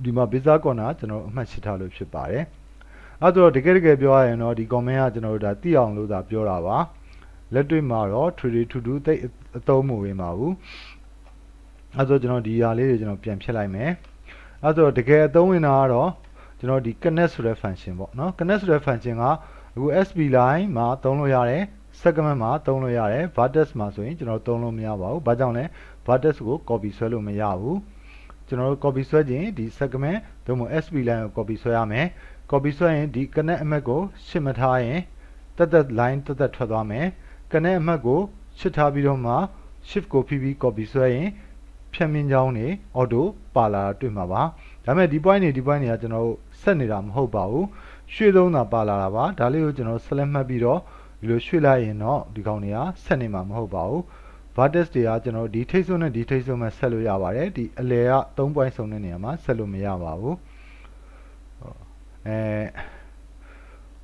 ဒီမှာ bizarre corner ကျွန်တော်အမှတ်ရှစ်ထားလို့ဖြစ်ပါတယ်အဲ့တော့တကယ်ပြောရရင်တော့ဒီ comment ကကျွန်တော်တို့ဒါသိအောင်လို့သာပြောတာပါလက်တွေ့မှာတော့ 3D to do သိအသုံးမဝင်ပါဘူးအဲ့တော့ကျွန်တော်ဒီဟာလေးတွေကျွန်တော်ပြန်ဖြတ်လိုက်မယ်အဲ့တော့တကယ်အသုံးဝင်တာကတော့ကျွန်တော်ဒီ connect ဆိုတဲ့ function ပေါ့နော် connect ဆိုတဲ့ function ကအခု SP line မှာသုံးလို့ရတယ် segment မှာသုံးလို့ရတယ် vertex မှာဆိုရင်ကျွန်တော်သုံးလို့မရပါဘူးဘာကြောင့်လဲ vertex ကို copy ဆွဲလို့မရဘူးကျွန်တော်တို့ copy ဆွဲခြင်းဒီ segment သို့မဟုတ် SP line ကို copy ဆွဲရမယ် copy ဆွဲရင်ဒီ connect အမှတ်ကိုရှစ်မထားရင်တက် line တက်ထွက်သွားမယ် connect အမှတ်ကိုရှစ်ထားပြီးတော့မှ shift ကိုဖိပြီး copy ဆွဲရင်ဖြတ်မြင့်ကြောင်းနေ auto ပါလာတာတွေ့မှာပါဒါပေမဲ့ဒီ point တွေကကျွန်တော်တို့ဆက်နေတာမဟုတ်ပါဘူးရွှေ့သုံးတာပါလာတာပါဒါလေးကိုကျွန်တော် select မှတ်ပြီးတော့ ဒီလိုရွှေ့လိုက်ရင်တော့ဒီကောင်တွေကဆက်နေမှာမဟုတ်ပါဘူး vertex တွေကကျွန်တော်ဒီထိတ်ဆုံးနဲ့ဒီထိတ်ဆုံးမှာဆက်လို့ရပါတယ်ဒီအလယ်က3 point ဆုံးတဲ့နေရာမှာဆက်လို့မရပါဘူး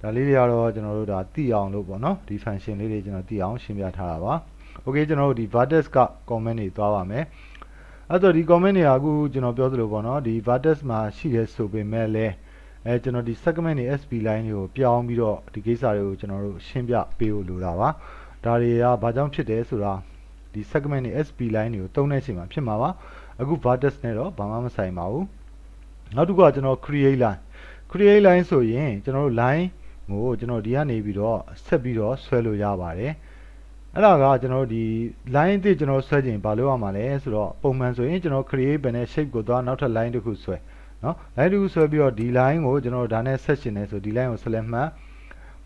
ဒါလေးတွေကတော့ကျွန်တော်တို့ဒါသိအောင်လို့ပေါ့နော်ဒီ function လေးတွေကျွန်တော်သိအောင်ရှင်းပြထားတာပါ okay ကျွန်တော်တို့ဒီ vertex က comment တွေသွားပါမယ်အဲ့တော့ဒီ comment တွေကအခုကျွန်တော်ပြောသလိုပေါ့နော်ဒီ vertex မှာရှိရဲဆိုပေမဲ့လည်းကျွန်တော်ဒီ segment တွေ SP line တွေကိုပြောင်းပြီးတော့ဒီကိစ္စတွေကိုကျွန်တော်တို့ရှင်းပြပေးဖို့လိုတာပါဒါတွေကဘာကြောင့်ဖြစ်တယ်ဆိုတာဒီ segment တွေ SP line တွေကိုသုံးတဲ့အချိန်မှာဖြစ်မှာပါအခု vertex နဲ့တော့ဘာမှမဆိုင်ပါဘူးနောက်တစ်ခုကကျွန်တော် create line ဆိုရင်ကျွန်တော်တို့ line ကိုကျွန်တော်ဒီကနေပြီးတော့ဆက်ပြီးတော့ဆွဲလို့ရပါတယ်အဲ့ဒါကကျွန်တော်ဒီ line အသစ်ကျွန်တော်ဆွဲခြင်းဘာလို့ရမှာလဲဆိုတော့ပုံမှန်ဆိုရင်ကျွန်တော် create ဘယ်နဲ့ shape ကိုသွားနောက်ထပ် line တစ်ခုဆွဲနော် line တစ်ခုဆွဲပြီးတော့ဒီ line ကိုကျွန်တော်ဒါနဲ့ဆက်ရှင်နေဆိုဒီ line ကို select မှတ်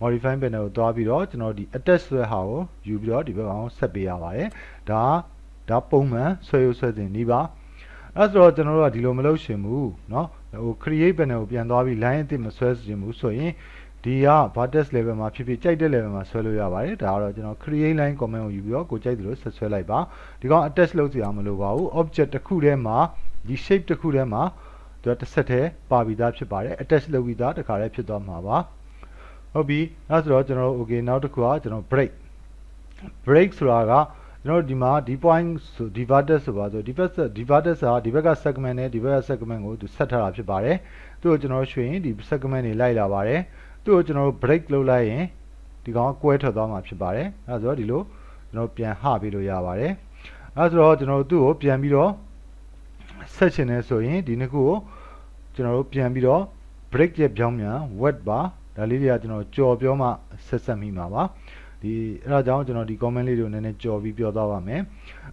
modify panel ကိုသွားပြီးတော့ကျွန်တော်ဒီ attach ဆွဲဟာကိုယူပြီးတော့ဒီဘက်အောင်ဆက်ပေးရပါတယ်ဒါပုံမှန်ဆွဲရဆွဲခြင်းဒီပါအဲ့ဆိုတော့ကျွန်တော်တို့ကဒီလိုမလုပ်ရှင်ဘူးเนาะဟို create panel ကိုပြန်သွားပြီး line အသစ်မဆွဲခြင်းဘူးဆိုရင်ဒီက vertex level မှာဖြစ်ဖြစ်ကြိုက်တဲ့ level မှာဆွဲလို့ရပါတယ်ဒါကတော့ကျွန်တော် create line comment ကိုယူပြီးတော့ကိုကြိုက်သလိုဆက်ဆွဲလိုက်ပါဒီကောင် attach လုပ်စရာမလိုပါဘူး object တစ်ခုထဲမှာဒီ shape တစ်ခုထဲမှာသူကတစ်ဆက်တည်းပါပြီးသားဖြစ်ပါတယ် attach လုပ်ပြီးသားတခါတည်းဖြစ်သွားမှာပါဟုတ်ပြီအဲ့ဆိုတော့ကျွန်တော် okay နောက်တစ်ခုကကျွန်တော် break ဆိုတာကကျွန်တော်ဒီမှာဒီ point ဆိုဒီ vertex ဆိုပါဆိုဒီ vertex ကဒီဘက်က segment နဲ့ဒီဘက်က segment ကိုသူဆက်ထားတာဖြစ်ပါတယ်သူ့ကိုကျွန်တော်ရွှေ့ရင်ဒီ segment တွေလိုက်လာပါတယ်သူ့ကိုကျွန်တော် break လုပ်လိုက်ရင်ဒီကောင်ကွဲထွက်သွားမှာဖြစ်ပါတယ်အဲဆိုတော့ဒီလိုကျွန်တော်ပြန်ဟပေးလို့ရပါတယ်အဲဆိုတော့ကျွန်တော်သူ့ကိုပြန်ပြီးတော့ဆက်ချင်တယ်ဆိုရင်ဒီနှစ်ခုကိုကျွန်တော်တို့ပြန်ပြီးတော့ break ရဲ့ပြောင်းမြန် wet ပါဒါလေးတွေကကျွန်တော်ကြော်ပြောမှဆက်မိမှာပါဒီအဲ့ဒါကြောင့်ကျွန်တော်ဒီ comment လေးတွေကိုနည်းနည်းကြော်ပြီးပြောသွားပါမယ်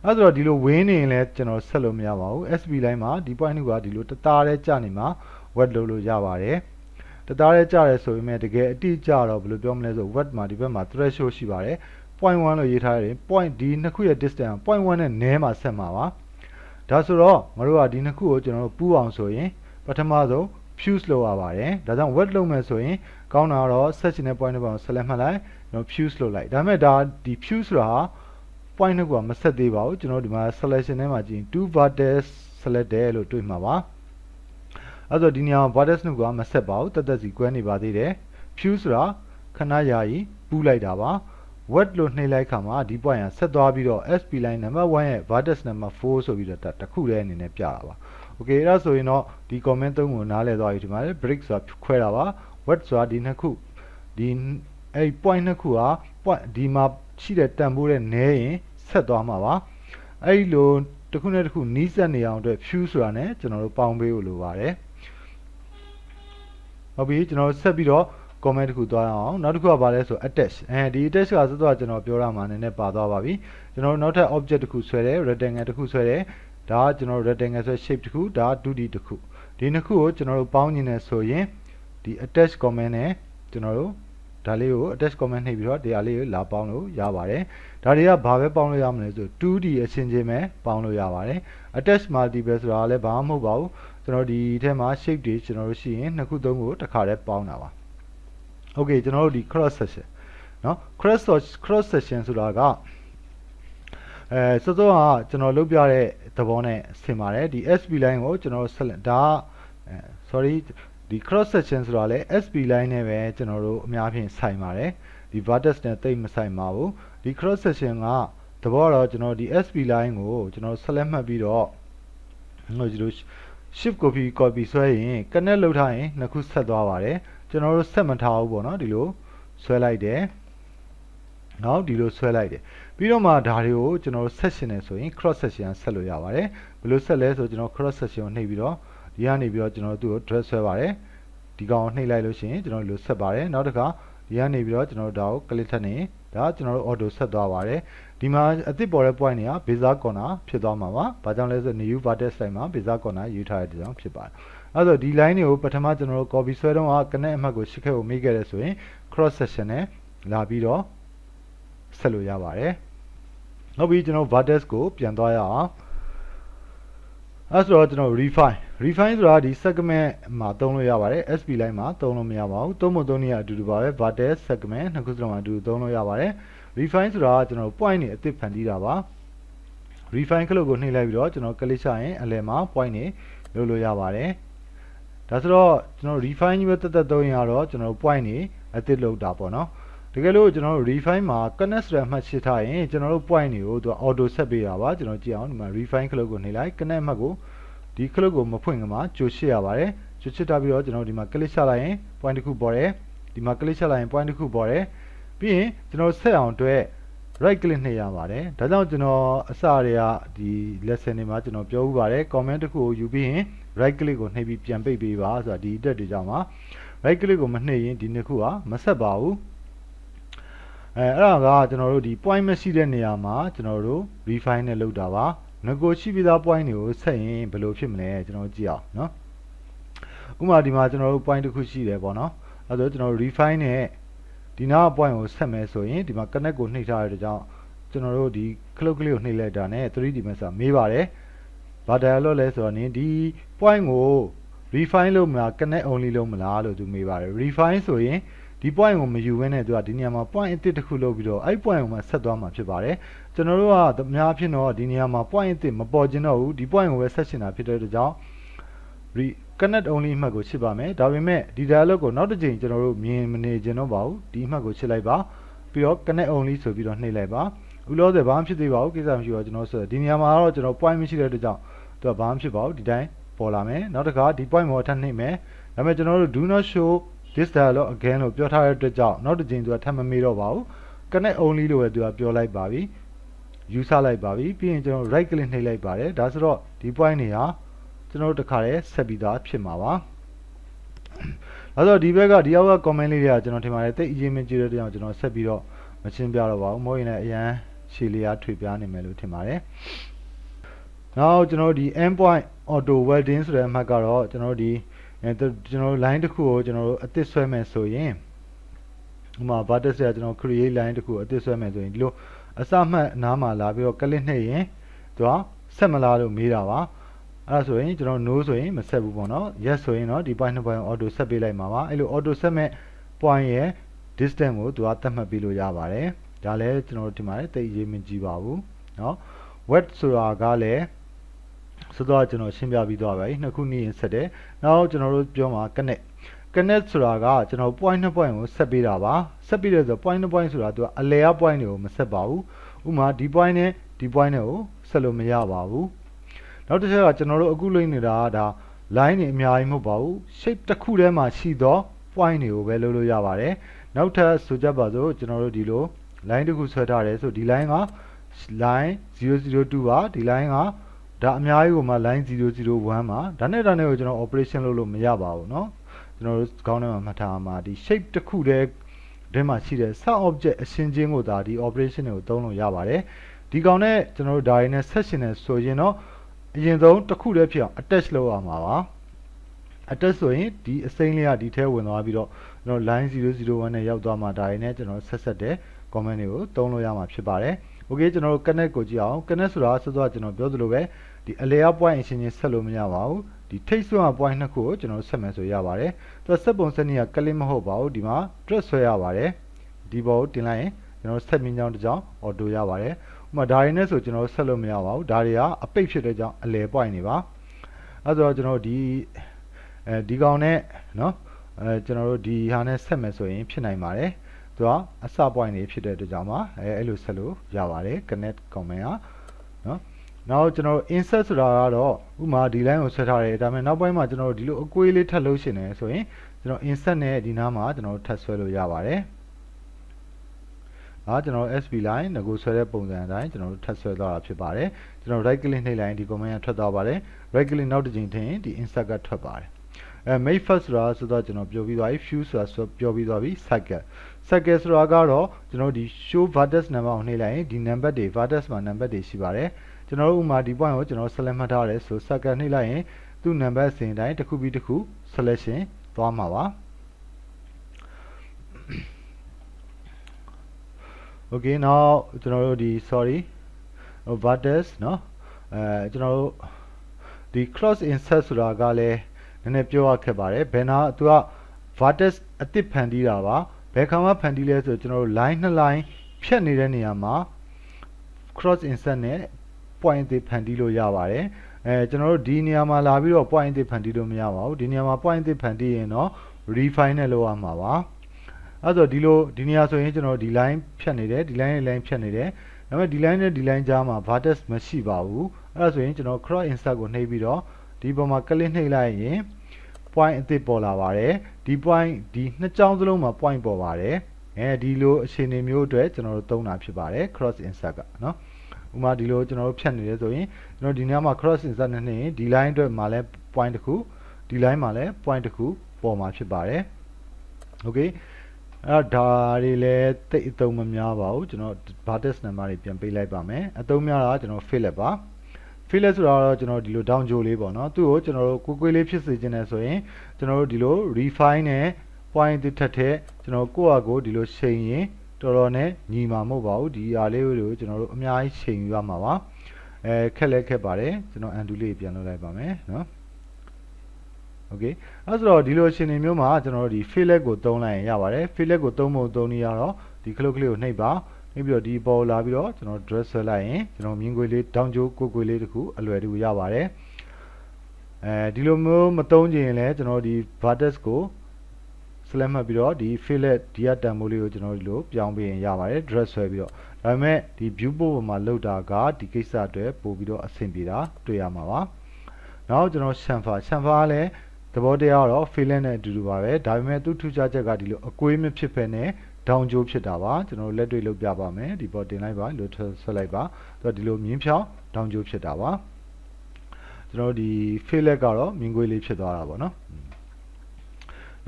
အဲ့ဆိုတော့ဒီလိုဝင်းနေရင်လည်းကျွန်တော်ဆက်လို့မရပါဘူး SP line မှာဒီ point ကဒီလိုတသားတည်းကြာနေမှာ wet လုပ်လို့ရပါတယ်တသားတည်းကြာတယ်ဆိုပေမဲ့တကယ်အတိအကျတော့ဘယ်လိုပြောမလဲဆို wet မှာဒီဘက်မှာ threshold ရှိပါတယ် point 1 လို့ရေးထားရတယ် point ဒီနှစ်ခုရဲ့ distance point 1နဲ့နည်းမှာဆက်မှာပါဒါဆိုတော့ငါတို့ကဒီနှစ်ခုကိုကျွန်တော်တို့ပူးအောင်ဆိုရင်ပထမဆုံး fuse လုပ်ရပါတယ်ဒါကြောင့် wet လုပ်မယ်ဆိုရင်ကောင်းတာတော့ set တဲ့ point တစ်ပေါင်း select မှတ်လိုက်ကျွန်တော် fuse လုပ်လိုက်ဒါပေမဲ့ဒါဒီ fuse ဆိုတာ point တစ်ခုကမဆက်သေးပါဘူးကျွန်တော်ဒီမှာ selection ထဲမှာကြည့်ရင် two vertex select တယ်လို့တွေ့မှာပါအဲ့တော့ဒီနေရာမှာ vertex နှစ်ခုကမဆက်ပါဘူးတက်စီကွဲနေပါသေးတယ် fuse ဆိုတာခဏယာယီပူးလိုက်တာပါ wet လို့နှိပ်လိုက်ခါမှာဒီ point ကဆက်သွားပြီးတော့ SP line number 1ရဲ့ vertex number 4ဆိုပြီးတော့တစ်ခုတည်းအနေနဲ့ပြတာပါ okay အဲ့ဒါဆိုရင်တော့ဒီ comment 3ကိုနားလည်သွားပြီဒီမှာလေ break ဆိုတာခွဲတာပါ wet ဆိုတာဒီနှစ်ခုဒီအဲ့ point နှစ်ခုက point ဒီမှာရှိတဲ့တန်ဖိုးတဲ့နည်းရင်ဆက်သွားမှာပါအဲ့လိုတစ်ခုနဲ့တစ်ခုနီးစပ်နေအောင်အတွက် fuse ဆိုတာ ਨੇ ကျွန်တော်တို့ပေါင်းပေးဖို့လိုပါတယ်ဟုတ်ပြီကျွန်တော်ဆက်ပြီးတော့ comment တစ်ခုသွားအောင်နောက်တစ်ခုကဘာလဲဆို attach ဒီ attach ကစောစောကျွန်တော်ပြောရမှာနည်းနည်းပါသွားပါပြီကျွန်တော်နောက်ထပ် object တစ်ခုဆွဲတယ် rectangle တစ်ခုဆွဲတယ်ဒါကကျွန်တော် rectangle ဆွဲ shape တစ်ခုဒါ 2D တစ်ခုဒီနှစ်ခုကိုကျွန်တော်တို့ပေါင်းနေတယ်ဆိုရင်ဒီ attach comment နဲ့ကျွန်တော်တို့ဒါလေးကို attach comment နှိပ်ပြီးတော့ဒီအလေးကိုလာပေါင်းလို့ရပါတယ်ဒါတွေကဘာပဲပေါင်းလို့ရမလဲဆို 2D အချင်းချင်းပဲပေါင်းလို့ရပါတယ် attach multiple ဆိုတာလည်းဘာမှမဟုတ်ပါဘူးကျွန်တော်ဒီထဲမှာ shape တွေကျွန်တော်တို့ရှိရင်နှစ်ခုသုံးခုတစ်ခါတည်းပေါင်းတာပါokay ကျွန်တော်တို့ဒီ cross section เนาะ cross section ဆိုတာကစောစောကကျွန်တော်လုပ်ပြတဲ့သဘောနဲ့ဆင်ပါတယ်ဒီ SP line ကိုကျွန်တော်ဆက်ဒါsorry ဒီ cross section ဆိုတာလဲ SP line နဲ့ပဲကျွန်တော်တို့အများဖြင့်ဆိုင်ပါတယ်ဒီ vertex နဲ့တိတ်မဆိုင်ပါဘူးဒီ cross section ကသဘောတော့ကျွန်တော်ဒီ SP line ကိုကျွန်တော် select မှတ်ပြီးတော့ဟိုဒီလို shift copy ဆွဲရင် connect လုပ်ထားရင်နှစ်ခုဆက်သွားပါတယ်ကျွန်တော်တို့ဆက်မထားဘူးပေါ့နော်ဒီလိုဆွဲလိုက်တယ်နောက်ဒီလိုဆွဲလိုက်တယ်ပြီးတော့မှဒါတွေကိုကျွန်တော်တို့ section နဲ့ဆိုရင် cross section ဆက်လို့ရပါတယ်ဘယ်လိုဆက်လဲဆိုကျွန်တော် cross section ကိုနှိပ်ပြီးတော့ဒီကနေပြီးတော့ကျွန်တော်တို့သူ့ကို drag ဆွဲပါတယ်ဒီကောင်ကိုနှိပ်လိုက်လို့ရှိရင်ကျွန်တော်တို့လိုဆက်ပါတယ်နောက်တစ်ခါဒီကနေပြီးတော့ကျွန်တော်တို့ဒါကို click ထပ်နေဒါကျွန်တော်တို့ auto ဆက်သွားပါတယ်ဒီမှာအသစ်ပေါ်တဲ့ point တွေက bezier corner ဖြစ်သွားမှာပါဘာကြောင့်လဲဆို new vertex line မှာ bezier corner ယူထားတဲ့ကြောင့်ဖြစ်ပါတယ်အဲ့တော့ဒီ line တွေကိုပထမကျွန်တော်တို့ copy ဆွဲတော့ connect အမှတ်ကိုရှစ်ခက်ကိုမိခဲ့တယ်ဆိုရင် cross section နဲ့လာပြီးတော့ဆက်လို့ရပါတယ်နောက်ပြီးကျွန်တော် vertex ကိုပြန်သွားရအောင် အဲ့ဆိုတော့ကျွန်တော် refine ဆိုတာဒီ segment မှာသုံးလို့ရပါတယ် SP line မှာသုံးလို့မရပါဘူးသုံးဖို့သုံးနည်းအတူတူပါပဲ vertex segment နှစ်ခုစလုံးမှာအတူတူသုံးလို့ရပါတယ် refine ဆိုတာကျွန်တော် point တွေအသစ်ဖန်တီးတာပါ refine ခလုတ်ကိုနှိပ်လိုက်ပြီးတော့ကျွန်တော် click ချရင်အလယ်မှာ point တွေလုပ်လို့ရပါတယ်ဒါဆိုတော့ကျွန်တော် refine ကြီးပဲတက်တက်သုံးရင်တော့ကျွန်တော် point တွေအသစ်လုပ်တာပေါ့နော်တကယ်လို့ကျွန်တော်တို့ refine မှာ connect ဆိုတဲ့အမှတ်ရှင်းထားရင်ကျွန်တော်တို့ point တွေကိုသူ auto set ပေးတာပါကျွန်တော်ကြည့်အောင်ဒီမှာ refine ခလုတ်ကိုနှိပ်လိုက် connect အမှတ်ကိုဒီခလုတ်ကိုမဖွင့်ခင်မှာကြိုရှစ်ရပါတယ်ကြိုရှစ်ထားပြီးတော့ကျွန်တော်ဒီမှာ click ချလိုက်ရင် point တစ်ခုပေါ်တယ်ဒီမှာ click ချလိုက်ရင် point တစ်ခုပေါ်တယ်ပြီးရင်ကျွန်တော်ဆက်အောင်အတွက် right click နှိပ်ရပါတယ်ဒါကြောင့်ကျွန်တော်အစတွေကဒီ lesson တွေမှာကျွန်တော်ပြောဥပါတယ် comment တစ်ခုကိုယူပြီးရင် right click ကိုနှိပ်ပြီးပြန်ပိတ်ပေးပါဆိုတာဒီတက်တွေကြောင့်ပါ right click ကိုမနှိပ်ရင်ဒီနှစ်ခုကမဆက်ပါဘူးအဲ့ဒါကကျွန်တော်တို့ဒီ point မရှိတဲ့နေရာမှာကျွန်တော်တို့ refine နဲ့လုပ်တာပါငကိုရှိပြီးသား point တွေကိုဆက်ရင်ဘယ်လိုဖြစ်မလဲကျွန်တော်ကြည့်အောင်နော်ဥပမာဒီမှာကျွန်တော်တို့ point တစ်ခုရှိတယ်ပေါ့နော်အဲ့ဒါဆိုကျွန်တော်တို့ refine နဲ့ဒီနား point ကိုဆက်မယ်ဆိုရင်ဒီမှာ connect ကိုနှိပ်ထားတဲ့ကြောင့်ကျွန်တော်တို့ဒီ clock ကလေးကိုနှိပ်လိုက်တာနဲ့ 3D မှာစာမေးပါတယ်ဘာ dialog လဲဆိုတော့နင်ဒီ point ကို refine လုပ်မလား connect only လုပ်မလားလို့သူမေးပါတယ် refine ဆိုရင်ဒီ point ကိုမယူဘဲနဲ့သူကဒီနေရာမှာ point အသစ်တစ်ခုလုပ်ပြီးတော့အဲ့ point ကိုမှဆက်သွားမှာဖြစ်ပါတယ်ကျွန်တော်တို့ကအများဖြင့်တော့ဒီနေရာမှာ point အသစ်မပေါ်ကျင်တော့ဘူးဒီ point ကိုပဲဆက်ရှင်တာဖြစ်တဲ့အတွက်ကြောင့် connect only အမှတ်ကိုချစ်ပါမယ်ဒါပေမဲ့ဒီ dialog ကိုနောက်တစ်ကြိမ်ကျွန်တော်တို့မြင်မနေကျင်တော့ပါဘူးဒီအမှတ်ကိုချစ်လိုက်ပါပြီးတော့ connect only ဆိုပြီးတော့နှိပ်လိုက်ပါဥလောဆယ်ဘာမှဖြစ်သေးပါဘူးကိစ္စမရှိပါဘူးကျွန်တော်ဆိုဒီနေရာမှာတော့ကျွန်တော် point မရှိတဲ့အတွက်ကြောင့်သူကဘာမှဖြစ်ပါဘူးဒီတိုင်းပေါ်လာမယ်နောက်တစ်ခါဒီ point ကိုထပ်နှိပ်မယ်ဒါပေမဲ့ကျွန်တော်တို့ do not show this dialog again လို့ပြောထားတဲ့အတွက်ကြောင့်နောက်တစ်ကြိမ်သူကထပ်မမေးတော့ပါဘူး connect only လို့ပဲသူကပြောလိုက်ပါပြီယူဆလိုက်ပါပြီပြီးရင်ကျွန်တော် right click နှိပ်လိုက်ပါတယ်ဒါဆိုတော့ဒီ point တွေဟာကျွန်တော်တို့တစ်ခါတည်းဆက်ပြီးသားဖြစ်မှာပါဒါဆိုတော့ဒီဘက်ကဒီအောက်က comment လေးတွေကကျွန်တော်ထင်ပါတယ်တိတ်အရေးမကြီးတဲ့တရားကျွန်တော်ဆက်ပြီးတော့မရှင်းပြတော့ပါဘူးမဟုတ်ရင်လည်းအရန်ရှည်လေးအားထွေပြနေမယ်လို့ထင်ပါတယ်နောက်ကျွန်တော်ဒီ endpoint auto welding ဆိုတဲ့အမှတ်ကတော့ကျွန်တော်ဒီကျွန်တော် line တစ်ခုကိုကျွန်တော်အသစ်ဆွဲမယ်ဆိုရင်ဥပမာ vertex ကကျွန်တော် create line တစ်ခုအသစ်ဆွဲမယ်ဆိုရင်ဒီလိုအစမှတ်နားမှာလာပြီးတော့ click နှိပ်ရင်သူကဆက်မလားလို့မေးတာပါအဲ့ဒါဆိုရင်ကျွန်တော် no ဆိုရင်မဆက်ဘူးပေါ့နော် yes ဆိုရင်တော့ဒီ point နှစ်ပိုင်း auto ဆက်ပေးလိုက်မှာပါအဲ့လို auto ဆက်မဲ့ point ရဲ့ distance ကိုသူကသတ်မှတ်ပေးလို့ရပါတယ်ဒါလည်းကျွန်တော်တို့ဒီမှာတိတ်ရေးမကြည့်ပါဘူးเนาะ wet ဆိုတာကလည်းဆိုတော့ကျွန်တော်ရှင်းပြပြီးသွားပါပြီနှစ်ခုနည်းရင်ဆက်တယ်နောက်ကျွန်တော်တို့ပြောမှာ connect ဆိုတာကကျွန်တော် point နှစ် point ကိုဆက်ပေးတာပါဆက်ပေးတယ်ဆိုတော့ point နှစ် point ဆိုတာသူကအလဲအ point တွေကိုမဆက်ပါဘူးဥပမာဒီ point နဲ့ဒီ point တွေကိုဆက်လို့မရပါဘူးနောက်တစ်ချက်ကကျွန်တော်တို့အခုလုပ်နေတာကဒါ line တွေအများကြီးမဟုတ်ပါဘူး shape တစ်ခုထဲမှာရှိသော point တွေကိုပဲလုပ်လို့ရပါတယ်နောက်ထပ်ဆိုကြပါစို့ကျွန်တော်တို့ဒီလို line တစ်ခုဆွဲထားတယ်ဆိုဒီ line က line 002ပါဒီ line ကဒါအများကြီးကိုမှ line 001ပါဒါနဲ့ကိုကျွန်တော် operation လုပ်လို့မရပါဘူးเนาะကျွန်တော်တို့ခေါင်းထဲမှာမှတ်ထားမှာဒီ shape တစ်ခုတည်းထဲမှာရှိတဲ့ sub object အရှင်းချင်းကိုဒါဒီ operation တွေကိုသုံးလို့ရပါတယ်ဒီကောင်နဲ့ကျွန်တော်တို့ဒါရင်းနဲ့ set ရှင်နေဆိုရင်တော့အရင်ဆုံးတစ်ခုတည်းဖြစ်အောင် attach လုပ်ရမှာပါ attach ဆိုရင်ဒီအစိမ်းလေးကဒီထဲဝင်သွားပြီးတော့ကျွန်တော် line 001နဲ့ရောက်သွားမှာဒါရင်းနဲ့ကျွန်တော်ဆက်တဲ့ comment တွေကိုသုံးလို့ရမှာဖြစ်ပါတယ် okay ကျွန်တော်တို့ connect ကိုကြည့်အောင် connect ဆိုတာဆိုတော့ကျွန်တော်ပြောသလိုပဲဒီအလဲအ point အချင်းချင်းဆက်လို့မရပါဘူးဒီထိတ်ဆွမ်း point နှစ်ခုကိုကျွန်တော်ဆက်မယ်ဆိုရပါတယ်သူကဆက်ပုံဆက်နည်းက click မဟုတ်ပါဘူးဒီမှာ drag ဆွဲရပါတယ်ဒီဘောကိုတင်လိုက်ရင်ကျွန်တော်ဆက်မြင်းကြောင်းတစ်ကြောင်း auto ရပါတယ်ဥပမာဒါရင်းနဲ့ဆိုကျွန်တော်ဆက်လို့မရပါဘူးဒါတွေကအပိတ်ဖြစ်တဲ့ကြောင်းအလဲ point တွေပါအဲ့တော့ကျွန်တော်ဒီကောင်နဲ့เนาะကျွန်တော်တို့ဒီဟာနဲ့ဆက်မယ်ဆိုရင်ဖြစ်နိုင်ပါတယ်သူကအစ point တွေဖြစ်တဲ့အတွက်ကြောင့်ပါအဲ့လိုဆက်လို့ရပါတယ် connect comment ကเนาะနောက်ကျွန်တော် insert ဆိုတာကတော့ဥပမာဒီ line ကိုဆွဲထားတယ်ဒါပေမဲ့နောက်ပိုင်းမှာကျွန်တော်တို့ဒီလိုအကွေးလေးထပ်လို့ရှင်နေဆိုရင်ကျွန်တော် insert နဲ့ဒီနားမှာကျွန်တော်တို့ထပ်ဆွဲလို့ရပါတယ်ကျွန်တော် SP line ငကိုဆွဲတဲ့ပုံစံအတိုင်းကျွန်တော်တို့ထပ်ဆွဲသွားတာဖြစ်ပါတယ်ကျွန်တော် right click နှိပ်လိုက်ရင်ဒီ comment ကထွက်သွားပါတယ် right click နောက်တစ်ချိန်ထည့်ရင်ဒီ insert ကထွက်ပါတယ်make first ဆိုတာဆိုတော့ကျွန်တော်ပြောပြီးသွားပြီ few ဆိုတာပြောပြီးသွားပြီ cycle ဆိုတာကတော့ကျွန်တော်ဒီ show vertex number ကိုနှိပ်လိုက်ရင်ဒီ number တွေ vertex မှာ number တွေရှိပါတယ်ကျွန်တော်တို့ဥမာဒီ point ကိုကျွန်တော် select မှတ်ထားတယ်ဆို cycle နှိပ်လိုက်ရင်သူ့ number အစဉ်တိုင်းတစ်ခုပြီးတစ်ခု selection သွားမှာပါ okay now ကျွန်တော်တို့ဒီ sorry vertex เนาะကျွန်တော်တို့ ဒီ cross insert ဆိုတာကလည်းနည်းနည်းပြောရခက်ပါတယ်ဘယ်နာသူက vertex အသစ်ဖန်တီးတာပါဘယ်ခါမှဖန်တီးလဲဆိုကျွန်တော်တို့ line 2 line ဖြတ်နေတဲ့နေရာမှာ cross insert နဲ့ point အသစ်ဖန်တီးလို့ရပါတယ်ကျွန်တော်တို့ဒီနေရာမှာလာပြီးတော့ point အသစ်ဖန်တီးလို့မရပါဘူးဒီနေရာမှာ point အသစ်ဖန်တီးရင်တော့ refine နဲ့လုပ်ရမှာပါအဲ့တော့ဒီနေရာဆိုရင်ကျွန်တော်ဒီ line ဖြတ်နေတယ်ဒီ line နဲ့ line ဖြတ်နေတယ်ဒါပေမဲ့ဒီ line နဲ့ဒီ line ကြားမှာ vertex မရှိပါဘူးအဲ့ဒါဆိုရင်ကျွန်တော် cross insert ကိုနှိပ်ပြီးတော့ဒီပေါ်မှာ click နှိပ်လိုက်ရင် point အသစ်ပေါ်လာပါတယ်ဒီ point ဒီနှစ်ကြောင်းစလုံးမှာ point ပေါ်ပါတယ်ဒီလိုအခြေအနေမျိုးအတွက်ကျွန်တော်တို့သုံးတာဖြစ်ပါတယ် cross insert ကနော်ဥပမာဒီလိုကျွန်တော်တို့ဖြတ်နေတယ်ဆိုရင်ကျွန်တော်ဒီနေရာမှာ cross insert နဲ့နှိပ်ရင်ဒီ line အတွက်မှာလည်း point တစ်ခုဒီ line မှာလည်း point တစ်ခုပေါ်မှာဖြစ်ပါတယ် okay အဲ့ဒါတွေလည်းတိတ်အသုံးမများပါဘူးကျွန်တော် vertex number တွေပြန်ပေးလိုက်ပါမယ်အသုံးများတာကျွန်တော် fillet ပါ fillet ဆိုတာတော့ကျွန်တော်ဒီလို down ကြိုလေးပေါ့နော်သူ့ကိုကျွန်တော်တို့ကိုယ်လေးဖြစ်စေချင်တယ်ဆိုရင်ကျွန်တော်တို့ဒီလို refine နဲ့ point တစ်ထက်ထက်ကျွန်တော်ကိုယ့်အကိုဒီလိုချိန်ရင်တော်တော်နဲ့ညီမှာမဟုတ်ပါဘူးဒီအားလေးတွေကိုကျွန်တော်တို့အများကြီးချိန်ယူရမှာပါခက်လဲခက်ပါတယ်ကျွန်တော် undo လေးပြန်လုပ်လိုက်ပါမယ်နော် okay အဲ့ဆိုတော့ဒီလိုအခြေအနေမျိုးမှာကျွန်တော်တို့ဒီ fillet ကိုသုံးလိုက်ရင်ရပါတယ် fillet ကိုသုံးဖို့သုံးနည်းရတော့ဒီခလုတ်ကလေးကိုနှိပ်ပါနှိပ်ပြီးတော့ဒီပေါ်လာပြီးတော့ကျွန်တော် dress ဆွဲလိုက်ရင်ကျွန်တော်မြင်ကွေလေးတောင်ကျိုးကိုကွေလေးတစ်ခုအလွယ်တကူရပါတယ်ဒီလိုမျိုးမသုံးချင်ရင်လည်းကျွန်တော်ဒီ vertex ကို select မှတ်ပြီးတော့ဒီ fillet ဒီကတန်ဖိုးလေးကိုကျွန်တော်ဒီလိုပြောင်းပေးရင်ရပါတယ် dress ဆွဲပြီးတော့ဒါပေမဲ့ဒီ view ပေါ်မှာလောက်တာကဒီကိစ္စအတွက်ပို့ပြီးတော့အဆင်ပြေတာတွေ့ရမှာပါနောက်ကျွန်တော် chamfer ကလည်းသဘောတရားတော့ fillet နဲ့အတူတူပါပဲဒါပေမဲ့သူ့ထူးခြားချက်ကဒီလိုအကွေးမဖြစ်ဖ ਨੇ ဒေါင်ကျိုးဖြစ်တာပါကျွန်တော်လက်တွေ့လုပ်ပြပါမယ်ဒီပေါ်တင်လိုက်ပါလို့ဆက်လိုက်ပါဆိုတော့ဒီလိုမြင်းဖြောင်းဒေါင်ကျိုးဖြစ်တာပါကျွန်တော်ဒီ fillet ကတော့မြင်းကွေးလေးဖြစ်သွားတာပေါ့နော်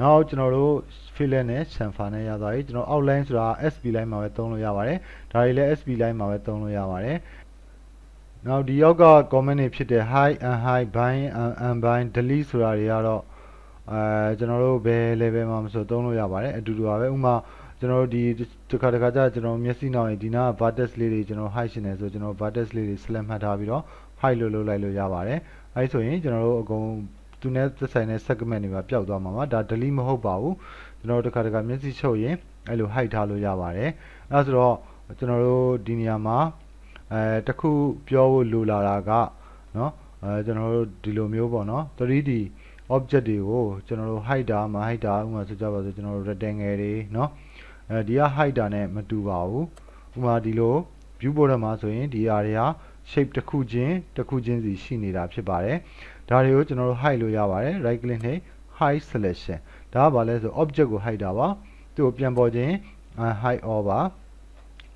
နောက်ကျွန်တော်တို့ fillet နဲ့ chamfer နဲ့ရသွားပြီကျွန်တော် outline ဆိုတာ SB line မှာပဲသုံးလို့ရပါတယ်ဒါတွေလည်း SB line မှာပဲသုံးလို့ရပါတယ်နောက်ဒီရောက်က comment တွေဖြစ်တဲ့ high and high bind and bind delete ဆိုတာတွေကတော့ကျွန်တော်တို့ဘယ် level မှာမဆိုသုံးလို့ရပါတယ်အတူတူပါပဲဥပမာကျွန်တော်တို့ဒီတစ်ခါကြာကျွန်တော်မျက်စိနောက်ရင်ဒီနား vertex လေးတွေကျွန်တော် high ရှင်နေဆိုကျွန်တော် vertex လေးတွေ select မှတ်ထားပြီးတော့ high လို့လုပ်လိုက်လို့ရပါတယ်အဲဆိုရင်ကျွန်တော်တို့အကုန်သူနဲ့သက်ဆိုင်တဲ့ segment တွေပါပျောက်သွားမှာပါဒါ delete မဟုတ်ပါဘူးကျွန်တော်တို့တစ်ခါမျက်စိချုပ်ရင်အဲလို high ထားလို့ရပါတယ်အဲဆိုတော့ကျွန်တော်တို့ဒီနေရာမှာတခုပြောဖို့လိုလာတာကเนาะကျွန်တော်တို့ဒီလိုမျိုးပေါ့เนาะ 3D object တွေကိုကျွန်တော်တို့ height တာမ height တာဥပမာဆိုကြပါစို့ကျွန်တော်တို့ rectangle တွေเนาะဒီက height တာနဲ့မတူပါဘူးဥပမာဒီလို view border မှာဆိုရင်ဒီအရာတွေက shape တစ်ခုချင်းစီရှိနေတာဖြစ်ပါတယ်ဒါတွေကိုကျွန်တော်တို့ height လို့ရပါတယ် right click နဲ့ height selection ဒါကဘာလဲဆို object ကို height တာပါသူ့ကိုပြန်ပေါ်ခြင်း height all ပါ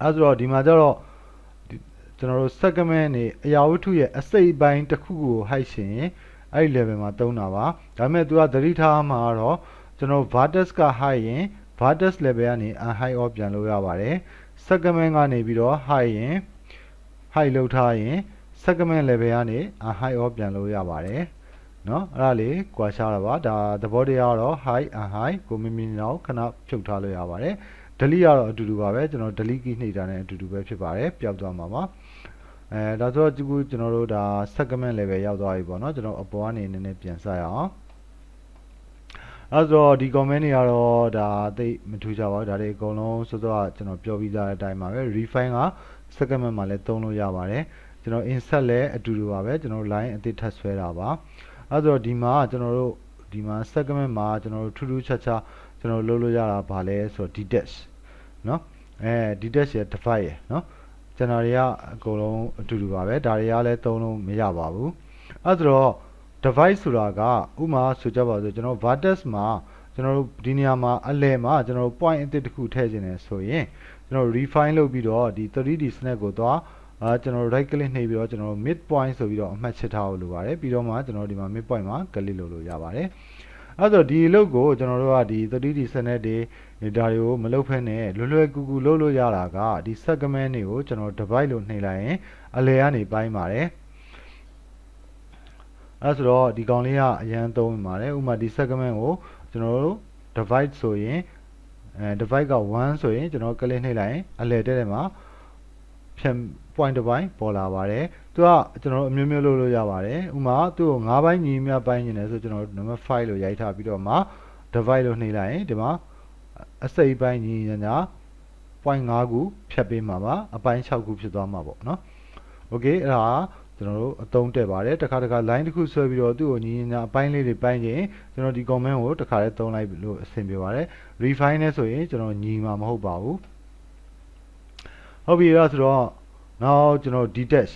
အဲဆိုတော့ဒီမှာကျတော့ကျွန်တော်တို့ segment နေအရာဝတ္ထုရဲ့အစိတ်အပိုင်းတစ်ခုကို height ရှင်ရင်အဲ့ဒီ level မှာသုံးတာပါဒါပေမဲ့သူကသတိထားမှာတော့ကျွန်တော် vertex က height ရင် vertex level ကနေ height all ပြန်လို့ရပါတယ် segment ကနေပြီးတော့ height ရင် height လောက်ထားရင် segment level ကနေ height all ပြန်လို့ရပါတယ်เนาะအဲ့ဒါလေးကွာခြားတာပါဒါသဘောတရားတော့ height and height ကိုမိမိနောက်ခဏဖြုတ်ထားလို့ရပါတယ် delete ကတော့အတူတူပါပဲကျွန်တော် delete key နှိပ်တာနဲ့အတူတူပဲဖြစ်ပါတယ်ပျောက်သွားမှာပါဒါဆိုတော့ကျွန်တော်တို့ဒါ segment level ရောက်သွားပြီပေါ့နော်ကျွန်တော်အပေါ်ကနေနည်းနည်းပြန်စရအောင်အဲဆိုတော့ဒီ comment တွေကတော့ဒါသိမထူးကြပါဘူးဒါတွေအကုန်လုံးဆိုတော့ကျွန်တော်ပြောပြီးသားတဲ့အတိုင်းပါပဲ refine က segment မှာလည်းသုံးလို့ရပါတယ်ကျွန်တော် insert လည်းအတူတူပါပဲကျွန်တော် line အသစ်ထပ်ဆွဲတာပါအဲဆိုတော့ဒီမှာကျွန်တော်တို့ဒီမှာ segment မှာကျွန်တော်တို့ထူးထူးခြားခြားကျွန်တော်လုပ်လို့ရတာဗာလဲဆိုတော့ detach เนาะdetach ရ divide ရเนาะကျွန်တော်တွေကအကုန်လုံးအတူတူပါပဲဒါတွေကလည်းသုံးလို့မရပါဘူးအဲဆိုတော့ divide ဆိုတာကဥမာဆိုကြပါစို့ကျွန်တော် vertex မှာကျွန်တော်တို့ဒီနေရာမှာအလယ်မှာကျွန်တော်တို့ point အသစ်တစ်ခုထည့်ခြင်းနဲ့ဆိုရင်ကျွန်တော် refine လုပ်ပြီးတော့ဒီ 3D snap ကိုသွားကျွန်တော် right click နှိပ်ပြီးတော့ကျွန်တော် mid point ဆိုပြီးတော့အမှတ်ချက်ထားလို့ပါတယ်ပြီးတော့မှကျွန်တော်ဒီမှာ mid point မှာ click လုပ်လို့ရပါတယ်အဲဆိုဒီအလုပ်ကိုကျွန်တော်တို့ကဒီ 3D snap တွေဒါတွေကိုမလုပ်ဖ ೇನೆ လွယ်ကူကူလုပ်လို့ရတာကဒီ segment တွေကိုကျွန်တော် divide လို့နှိပ်လိုက်ရင်အလယ်ကနေပိုင်းပါတယ်အဲဆိုတော့ဒီကောင်လေးကအရန်သုံးပါတယ်ဥပမာဒီ segment ကိုကျွန်တော်တို့ divide ဆိုရင်divide က1ဆိုရင်ကျွန်တော် click နှိပ်လိုက်ရင်အလယ်တဲ့မှာ point တစ်ပိုင်းပေါ်လာပါတယ်သူကကျွန်တော်တို့အမျိုးမျိုးလုပ်လို့ရပါတယ်ဥမာသူ့ကို9ပိုင်းညီမျှပိုင်းနေတယ်ဆိုကျွန်တော်တို့ number 5လို့ရိုက်ထားပြီးတော့မှ divide လို့နှိပ်လိုက်ရင်ဒီမှာအစိပ်ပိုင်းညီညာ point 5ခုဖြတ်ပေးမှာပါအပိုင်း6ခုဖြစ်သွားမှာပေါ့နော် okay အဲ့ဒါကျွန်တော်တို့အသုံးတက်ပါတယ်တစ်ခါ line တစ်ခုဆွဲပြီးတော့သူ့ကိုညီညာအပိုင်းလေးတွေပိုင်းရင်ကျွန်တော်ဒီ comment ကိုတစ်ခါလေးသုံးလိုက်လို့အဆင်ပြေပါတယ် refine နဲ့ဆိုရင်ကျွန်တော်ညီမှာမဟုတ်ပါဘူးဟုတ်ပြီအဲ့ဒါဆိုတော့နောက်ကျွန်တော် detach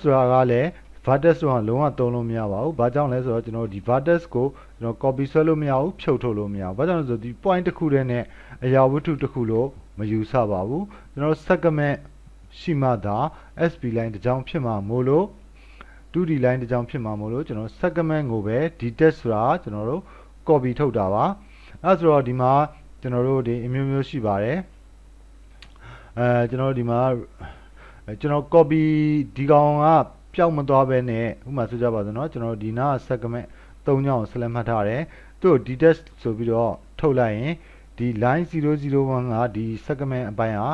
ဆိုတာကလည်း vertex ဆိုတာလုံးဝသုံးလို့မရပါဘူးဘာကြောင့်လဲဆိုတော့ကျွန်တော်ဒီ vertex ကိုကျွန်တော် copy ဆွဲလို့မရဘူးဖြုတ်ထုတ်လို့မရဘူးဘာကြောင့်လဲဆိုတော့ဒီ point တစ်ခုတည်းနဲ့အရာဝတ္ထုတစ်ခုလို့မယူဆပါဘူးကျွန်တော် segment ရှိမှသာ SP line တစ်ကြောင်းဖြစ်မှာမို့လို့ 2D line တစ်ကြောင်းဖြစ်မှာမို့လို့ကျွန်တော် segment ကိုပဲ detach ဆိုတာကျွန်တော်တို့ copy ထုတ်တာပါအဲဆိုတော့ဒီမှာကျွန်တော်တို့ဒီအမျိုးမျိုးရှိပါတယ်ကျွန်တော်ဒီမှာကျွန်တော် copy ဒီကောင်ကပျောက်မသွားပဲနဲ့ဥပမာဆိုကြပါစို့เนาะကျွန်တော်ဒီနား segment 3ညောင်း select မှတ်ထားတယ်သူ့ကို detach ဆိုပြီးတော့ထုတ်လိုက်ရင်ဒီ line 001ကဒီ segment အပိုင်းဟာ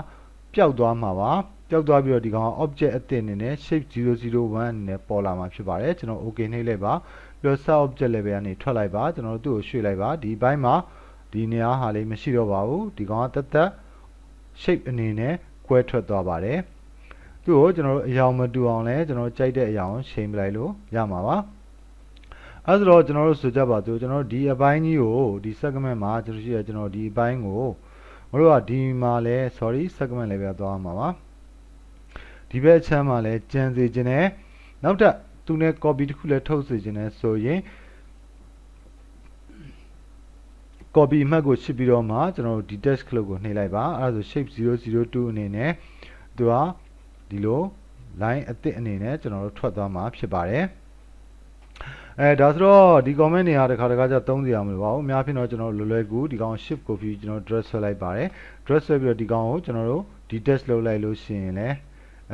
ပျောက်သွားမှာပါပျောက်သွားပြီးတော့ဒီကောင် object အသစ်အနေနဲ့ shape 001အနေနဲ့ပေါ်လာမှာဖြစ်ပါတယ်ကျွန်တော် okay နှိပ်လိုက်ပါပြီးတော့ sub object level ကနေထွက်လိုက်ပါကျွန်တော်တို့သူ့ကိုရွှေ့လိုက်ပါဒီဘိုင်းမှာဒီနေရာဟာလေးမရှိတော့ပါဘူးဒီကောင်ကတက် shape အနေနဲ့ကွဲထွက်သွားပါတယ်သူ့ကိုကျွန်တော်တို့အရောင်မတူအောင်လဲကျွန်တော်ကြိုက်တဲ့အရောင်ချိန်ပလိုက်လို့ရမှာပါအဲဆိုတော့ကျွန်တော်တို့ဆိုကြပါစို့ကျွန်တော်ဒီအပိုင်းကြီးကိုဒီ segment မှာကျွန်တော်ရှိရကျွန်တော်ဒီအပိုင်းကိုမတို့ကဒီမှာလဲ sorry segment လေးပဲသွားမှာပါဒီဘက်အချမ်းမှာလဲကျန်စေခြင်းနဲ့နောက်ထပ်သူနဲ့ copy တစ်ခုလဲထုတ်စေခြင်းနဲ့ဆိုရင် copy အမှတ်ကိုရှစ်ပြီးတော့မှကျွန်တော်တို့ဒီ text ခလုတ်ကိုနှိပ်လိုက်ပါအဲဒါဆို shape 002အနေနဲ့သူကဒီလို line အသစ်အနေနဲ့ကျွန်တော်တို့ထွက်သွားမှာဖြစ်ပါတယ်ဒါဆိုတော့ဒီ comment တွေကတစ်ခါကျသုံးစရာမလိုပါဘူးအများဖြင့်တော့ကျွန်တော်လွယ်ကူဒီကောင် shift ကိုပြီးကျွန်တော် drag ဆွဲလိုက်ပါတယ် drag ဆွဲပြီးတော့ဒီကောင်ကိုကျွန်တော်တို့ဒီ text လုပ်လိုက်လို့ရှိရင်လည်း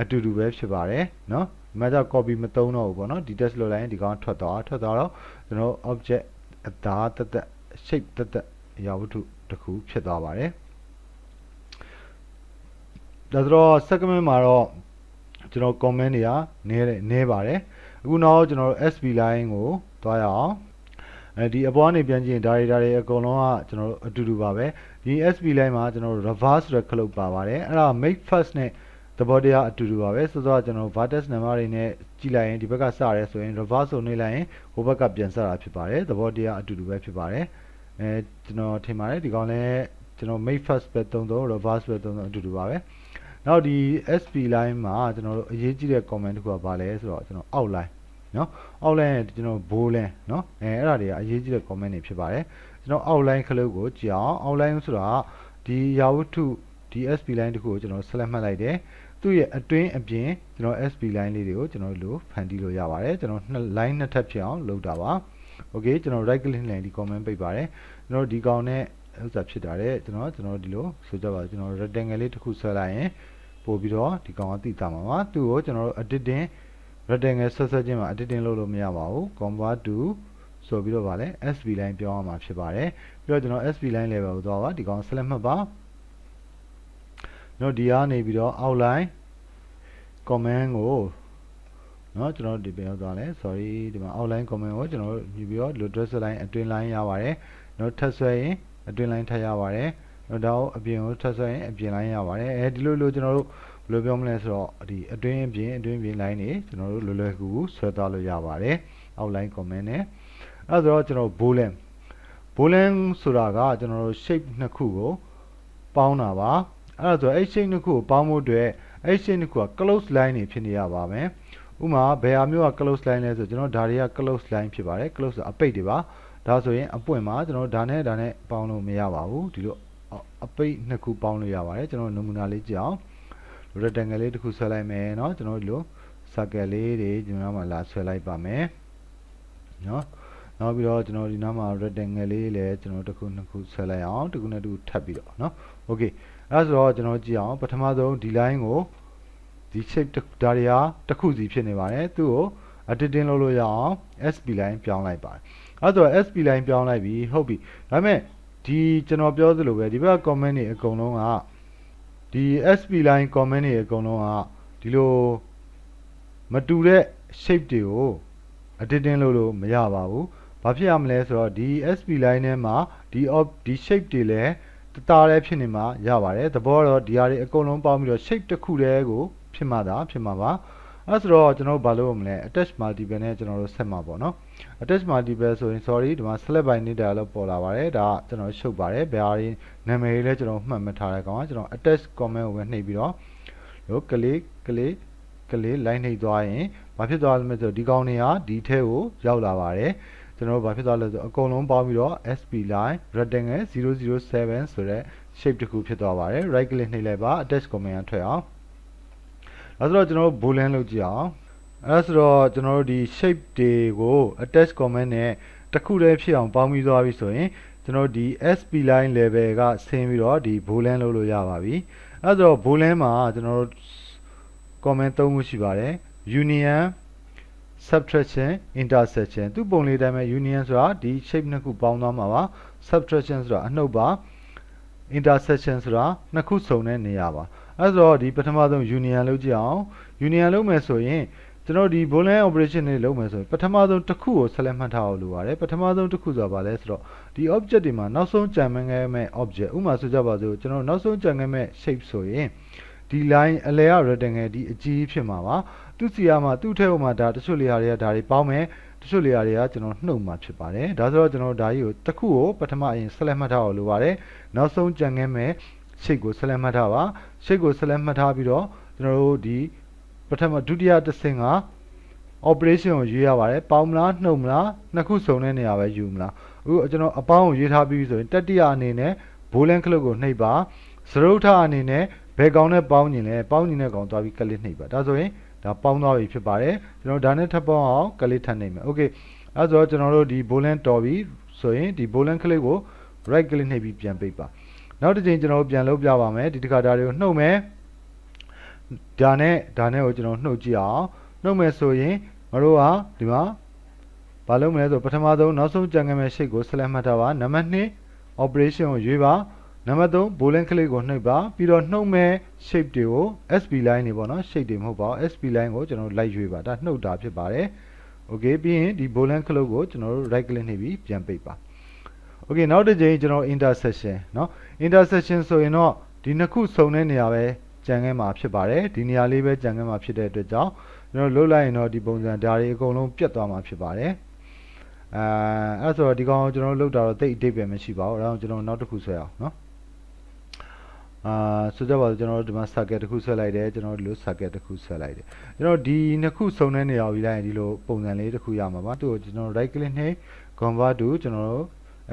အတူတူပဲဖြစ်ပါတယ်เนาะဒီမှာကျ copy မသုံးတော့ဘူးပေါ့เนาะဒီ text လုပ်လိုက်ရင်ဒီကောင်ထွက်သွားတော့ကျွန်တော် object အသားတက် shape တက်အရာဝတ္ထုတစ်ခုဖြစ်သွားပါတယ်ဒါဆိုတော့ segment မှာတော့ကျွန်တော် comment တွေကနည်းပါတယ်အခုနောက်ကျွန်တော်တို့ SP line ကိုသွားရအောင်ဒီအပေါ်ကနေပြန်ကြည့်ရင်ဒါတွေအကုန်လုံးကကျွန်တော်တို့အတူတူပါပဲဒီ SP line မှာကျွန်တော်တို့ reverse ဆိုတဲ့ခလုတ်ပါပါတယ်အဲ့ဒါ make first နဲ့သဘောတရားအတူတူပါပဲဆိုတော့ကျွန်တော် vertex number တွေနဲ့ကြည့်လိုက်ရင်ဒီဘက်ကစရဲဆိုရင် reverse ကိုနှိပ်လိုက်ရင်ဟိုဘက်ကပြန်စတာဖြစ်ပါတယ်သဘောတရားအတူတူပဲဖြစ်ပါတယ်ကျွန်တော်ထင်ပါတယ်ဒီကောင်လည်းကျွန်တော် make first ပဲသုံး reverse ပဲသုံးအတူတူပါပဲနောက်ဒီ SP line မှာကျွန်တော်တို့အရေးကြီးတဲ့ comment တစ်ခုကဘာလဲဆိုတော့ကျွန်တော် outline เนาะ outline ကျွန်တော် boolean เนาะအဲ့ဒါတွေကအရေးကြီးတဲ့ comment တွေဖြစ်ပါတယ်ကျွန်တော် outline ခလုတ်ကိုကြည့်အောင် outline ဆိုတာဒီရာဝတ္ထုဒီ SP line တစ်ခုကိုကျွန်တော် select မှတ်လိုက်တယ်သူ့ရဲ့အတွင်းအပြင်ကျွန်တော် SP line လေးတွေကိုကျွန်တော်တို့ဖန်တီးလို့ရပါတယ်ကျွန်တော်line နှစ်ထပ်ဖြစ်အောင်လုပ်တာပါ okay ကျွန်တော် right click နဲ့ဒီ comment ပိတ်ပါတယ်ကျွန်တော်ဒီကောင်နဲ့ဥစ္စာဖြစ်တာတဲ့ကျွန်တော်ဒီလိုဆိုကြပါကျွန်တော် rectangle လေးတစ်ခုဆွဲလိုက်ရင်ပို့ပြီးတော့ဒီကောင်ကတိတာမှာပါသူ့ကိုကျွန်တော်တို့ editing rectangle ဆက်ချင်းမှာ editing လုပ်လို့မရပါဘူး convert to ဆိုပြီးတော့ဗာလဲ SP line ပြောင်းရမှာဖြစ်ပါတယ်ပြီးတော့ကျွန်တော် SP line level ကိုသွားပါဒီကောင် select မှတ်ပါကျွန်တော်ဒီကနေပြီးတော့ outline comment ကိုเนาะကျွန်တော်ဒီပြန်သွားလဲ sorry ဒီမှာ outline comment ကိုကျွန်တော်ယူပြီးတော့ dress line အတွင်း line ရပါတယ်เนาะထပ်ဆွဲရင်အတွင်း line ထပ်ရပါတယ်เนาะဒါကိုအပြင်ကိုထပ်ဆွဲရင်အပြင် line ရပါတယ်ဒီလိုကျွန်တော်တို့ဘယ်လိုပြောမလဲဆိုတော့ဒီအတွင်းအပြင် line တွေကျွန်တော်တို့လွယ်ကူဆွဲသွားလို့ရပါတယ် outline comment နဲ့အဲဆိုတော့ကျွန်တော် boolean ဆိုတာကကျွန်တော်တို့ shape နှစ်ခုကိုပေါင်းတာပါအဲ့ဒါဆိုအဲ့ shape နှစ်ခုကိုပေါင်းဖို့အတွက်အဲ့ shape နှစ်ခုက close line တွေဖြစ်နေရပါမယ်ဥမာဘယ်ဟာမျိုးက close line လဲဆိုကျွန်တော်ဒါတွေက close line ဖြစ်ပါတယ် close ဆိုအပိတ်တွေပါဒါဆိုရင်အပွင့်မှာကျွန်တော်ဒါနဲ့ပေါင်းလို့မရပါဘူးဒီလိုအပိတ်နှစ်ခုပေါင်းလို့ရပါတယ်ကျွန်တော်နမူနာလေးကြည့်အောင် rectangle လေးတစ်ခုဆွဲလိုက်မယ်เนาะကျွန်တော်ဒီလို circle လေးတွေကျွန်တော်မှာလာဆွဲလိုက်ပါမယ်เนาะနောက်ပြီးတော့ကျွန်တော်ဒီနားမှာ rectangle လေးလည်းကျွန်တော်တစ်ခုနှစ်ခုဆွဲလိုက်အောင်တစ်ခုနဲ့တစ်ခုထပ်ပြီးတော့เนาะ okay အဲဆိုတော့ကျွန်တော်ကြည့်အောင်ပထမဆုံးဒီ line ကိုဒီ shape ဒါတွေဟာတစ်ခုစီဖြစ်နေပါတယ်သူ့ကို editing လုပ်လို့ရအောင် SP line ပြောင်းလိုက်ပါတယ်အဲဆိုတော့ SP line ပြောင်းလိုက်ပြီဟုတ်ပြီဒါပေမဲ့ဒီကျွန်တော်ပြောသလိုပဲဒီဘက် comment တွေအကုန်လုံးကဒီ SP line comment တွေအကုန်လုံးကဒီ ဒီလိုမတူတဲ့ shape တွေကို editing လုပ်လို့မရပါဘူးဘာဖြစ်ရမလဲဆိုတော့ဒီ SP line ထဲမှာဒီ shape တွေလည်းတသားတည်းဖြစ်နေမှာရပါတယ်သဘောတော့ဒီဟာတွေအကုန်လုံးပေါင်းပြီးတော့ shape တစ်ခုတည်းကိုဖြစ်မှာပါအဲ့ဆိုတော့ကျွန်တော်ဘာလုပ်ရမလဲ attach multiple နဲ့ကျွန်တော်တို့ဆက်မှာပေါ့နော် attach multiple ဆိုရင် sorry ဒီမှာ select by name dialog ပေါ်လာပါတယ်ဒါကကျွန်တော်ရှုပ်ပါတယ်ဘယ်ဟာတွေနာမည်တွေလည်းကျွန်တော်မှတ်မထားတဲ့ကောင်ကကျွန်တော် attach comment ကိုပဲနှိပ်ပြီးတော့လို့ကလေး line နှိပ်သွားရင်ဘာဖြစ်သွားလဲဆိုတော့ဒီကောင်တွေကဒီထဲကိုရောက်လာပါတယ်ကျွန်တော်ဘာဖြစ်သွားလဲဆိုတော့အကုန်လုံးပေါင်းပြီးတော့ SP line rectangle 007ဆိုတဲ့ shape တစ်ခုဖြစ်သွားပါတယ် right click နှိပ်လိုက်ပါ attach comment ထွက်အောင်အဲ့ဆိုတော့ကျွန်တော်တို့ boolean လုပ်ကြည့်အောင်အဲ့ဆိုတော့ကျွန်တော်တို့ဒီ shape တွေကို attach comment နဲ့တစ်ခုတည်းဖြစ်အောင်ပေါင်းပြီးသွားပြီဆိုရင်ကျွန်တော်ဒီ SP line level ကဆင်းပြီးတော့ဒီ boolean လုပ်လို့ရပါပြီအဲ့ဆိုတော့ boolean မှာကျွန်တော်တို့ comment 3ခုရှိပါတယ် union subtraction intersection သူပုံလေးတိုင်းမှာ union ဆိုတာဒီ shape နှစ်ခုပေါင်းသွားမှာပါ subtraction ဆိုတာအနှုတ်ပါ intersection ဆိုတာနှစ်ခုစုံတဲ့နေရာပါအဲ့ဆိုတော့ဒီပထမဆုံး union လုပ်ကြည့်အောင် union လုပ်မယ်ဆိုရင်ကျွန်တော်ဒီ boolean operation တွေလုပ်မယ်ဆိုရင်ပထမဆုံးတစ်ခုကို select မှတ်ထားအောင်လုပ်ရတယ်ပထမဆုံးတစ်ခုဆိုတာဘာလဲဆိုတော့ဒီ object တွေမှာနောက်ဆုံးကြံခဲ့မဲ့ object ဥပမာဆိုကြပါစို့ကျွန်တော်နောက်ဆုံးကြံခဲ့မဲ့ shape ဆိုရင်ဒီ line အလယ်က rectangle ဒီအကြီးဖြစ်မှာပါသူစီရမှာသူ့ထဲမှာဒါတချို့လေယာတွေကဒါတွေပေါင်းမယ်တချို့လေယာတွေကကျွန်တော်နှုတ်မှာဖြစ်ပါတယ်ဒါဆိုတော့ကျွန်တော်ဒါကြီးကိုတစ်ခုကိုပထမအရင် select မှတ်ထားအောင်လုပ်ရတယ်နောက်ဆုံးကြံခဲ့မဲ့ shape ကို select မှတ်ထားပါ shape ကို select မှတ်ထားပြီးတော့ကျွန်တော်တို့ဒီပထမဒုတိယတစ်ဆင့်က operation ကိုရွေးရပါတယ်ပေါင်းမလားနှုတ်မလားနှစ်ခုစုံတဲ့နေရာပဲယူမလားအခုကျွန်တော်အပေါင်းကိုရွေးထားပြီးဆိုရင်တတိယအနေနဲ့ boolean ခလုတ်ကိုနှိပ်ပါစရုပ်ထအနေနဲ့ဘယ်ကောင်နဲ့ပေါင်းညင်လဲပေါင်းညင်တဲ့ကောင်သွားပြီးကလစ်နှိပ်ပါဒါဆိုရင်ဒါပေါင်းသွားပြီဖြစ်ပါတယ်ကျွန်တော်ဒါနဲ့ထပ်ပေါင်းအောင်ကလစ်ထပ်နှိပ်မယ် okay အဲဆိုတော့ကျွန်တော်တို့ဒီ boolean တော်ပြီဆိုရင်ဒီ boolean ခလုတ်ကို right click နှိပ်ပြီးပြန်ပိတ်ပါနောက်တစ်ချိန်ကျွန်တော်တို့ပြန်လုပ်ပြပါမယ်ဒီတစ်ခါဒါတွေကိုနှုတ်မယ်ဒါနဲ့ကိုကျွန်တော်နှုတ်ကြည့်အောင်နှုတ်မယ်ဆိုရင်မတို့ကဒီမှာဘာလုပ်မလဲဆိုပထမဆုံးနောက်ဆုံးကြံခဲ့မဲ့ shape ကို select မှတ်ထားပါနံပါတ်2 operation ကိုရွေးပါနံပါတ်3 boolean ခလုတ်ကိုနှိပ်ပါပြီးတော့နှုတ်မဲ့ shape တွေကို SP line တွေပေါ့နော် shape တွေမဟုတ်ပါဘူး SP line ကိုကျွန်တော်တို့လိုက်ရွေးပါဒါနှုတ်တာဖြစ်ပါတယ် okay ပြီးရင်ဒီ boolean ခလုတ်ကိုကျွန်တော်တို့ right click နှိပ်ပြီးပြန်ပိတ်ပါ okay နောက်တစ်ချိန်ကျွန်တော် intersection เนาะ intersection ဆိုရင်တော့ဒီနှစ်ခုစုံတဲ့နေရာပဲကြံခဲ့မှာဖြစ်ပါတယ်ဒီနေရာလေးပဲကြံခဲ့မှာဖြစ်တဲ့အတွက်ကြောင့်ကျွန်တော်လှုပ်လိုက်ရင်တော့ဒီပုံစံဓာတ်တွေအကုန်လုံးပြတ်သွားမှာဖြစ်ပါတယ်အဲ့ဆိုတော့ဒီကောင်ကျွန်တော်လှုပ်တာတော့တိတ်အတိတ်ပဲမရှိပါဘူးအဲ့တော့ကျွန်တော်နောက်တစ်ခုဆွဲအောင်เนาะဆိုကြပါစို့ကျွန်တော်တို့ဒီမှာ circuit တစ်ခုဆွဲလိုက်တယ်ကျွန်တော်တို့ဒီလို circuit တစ်ခုဆွဲလိုက်တယ်ကျွန်တော်ဒီနှစ်ခုစုံတဲ့နေရာကိုယူလိုက်ရင်ဒီလိုပုံစံလေးတစ်ခုရမှာပါသူ့ကိုကျွန်တော် right click နှိပ် convert to ကျွန်တော်တို့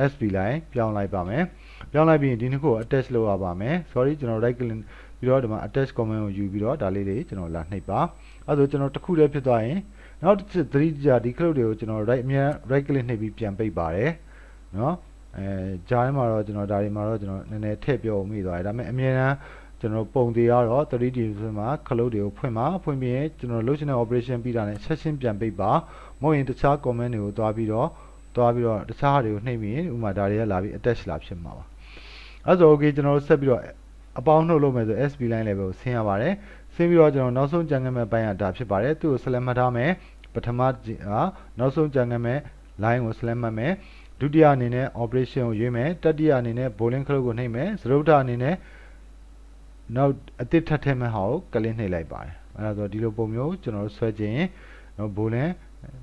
SP line ပြောင်းလိုက်ပါမယ်ပြောင်းလိုက်ပြီးရင်ဒီနှစ်ခုကို attach လုပ်ရပါမယ် sorry ကျွန်တော် right click ပြီးတော့ဒီမှာ attach comment ကိုယူပြီးတော့ဒါလေးတွေကျွန်တော်လာနှိပ်ပါအဲ့ဒါဆိုကျွန်တော်တစ်ခုတည်းဖြစ်သွားရင်နောက်တစ်ချက်သတိကြဒီ cloud တွေကိုကျွန်တော် right click နှိပ်ပြီးပြန်ပိတ်ပါတယ်เนาะကြားထဲမှာတော့ကျွန်တော်ဒါတွေမှာတော့ကျွန်တော်နည်းနည်းထည့်ပြောမိသွားတယ်ဒါပေမဲ့အမြဲတမ်းကျွန်တော်ပုံတွေကတော့ 3D ဆိုမှာ cloud တွေကိုဖွင့်ပြီးရင်ကျွန်တော်လုပ်ချင်တဲ့ operation ပြီးတာနဲ့ဆက်ရှင်းပြန်ပိတ်ပါမဟုတ်ရင်တခြား comment တွေကိုသွားပြီးတော့တခြားဟာတွေကိုနှိပ်ပြီးဥပမာဒါတွေကလာပြီး attach လာဖြစ်မှာပါအဲ့ဆို okay ကျွန်တော်တို့ဆက်ပြီးတော့အပေါင်းနှုတ်လုပ်မယ်ဆို SP line level ကိုဆင်းရပါတယ်ဆင်းပြီးတော့ကျွန်တော်နောက်ဆုံးကြံခဲ့မဲ့ပိုင်းကဒါဖြစ်ပါတယ်သူ့ကို select မှတ်ထားမယ်ပထမကနောက်ဆုံးကြံခဲ့မဲ့ line ကို select မှတ်မယ်ဒုတိယအနေနဲ့ operation ကိုရွေးမယ်တတိယအနေနဲ့ boolean ခလုတ်ကိုနှိပ်မယ်စရုပ်ထအနေနဲ့နောက်အသစ်ထပ်ထည့်မဲ့ဟာကိုကလစ်နှိပ်လိုက်ပါတယ်အဲ့ဒါဆိုဒီလိုပုံမျိုးကျွန်တော်တို့ဆွဲခြင်းနော် boolean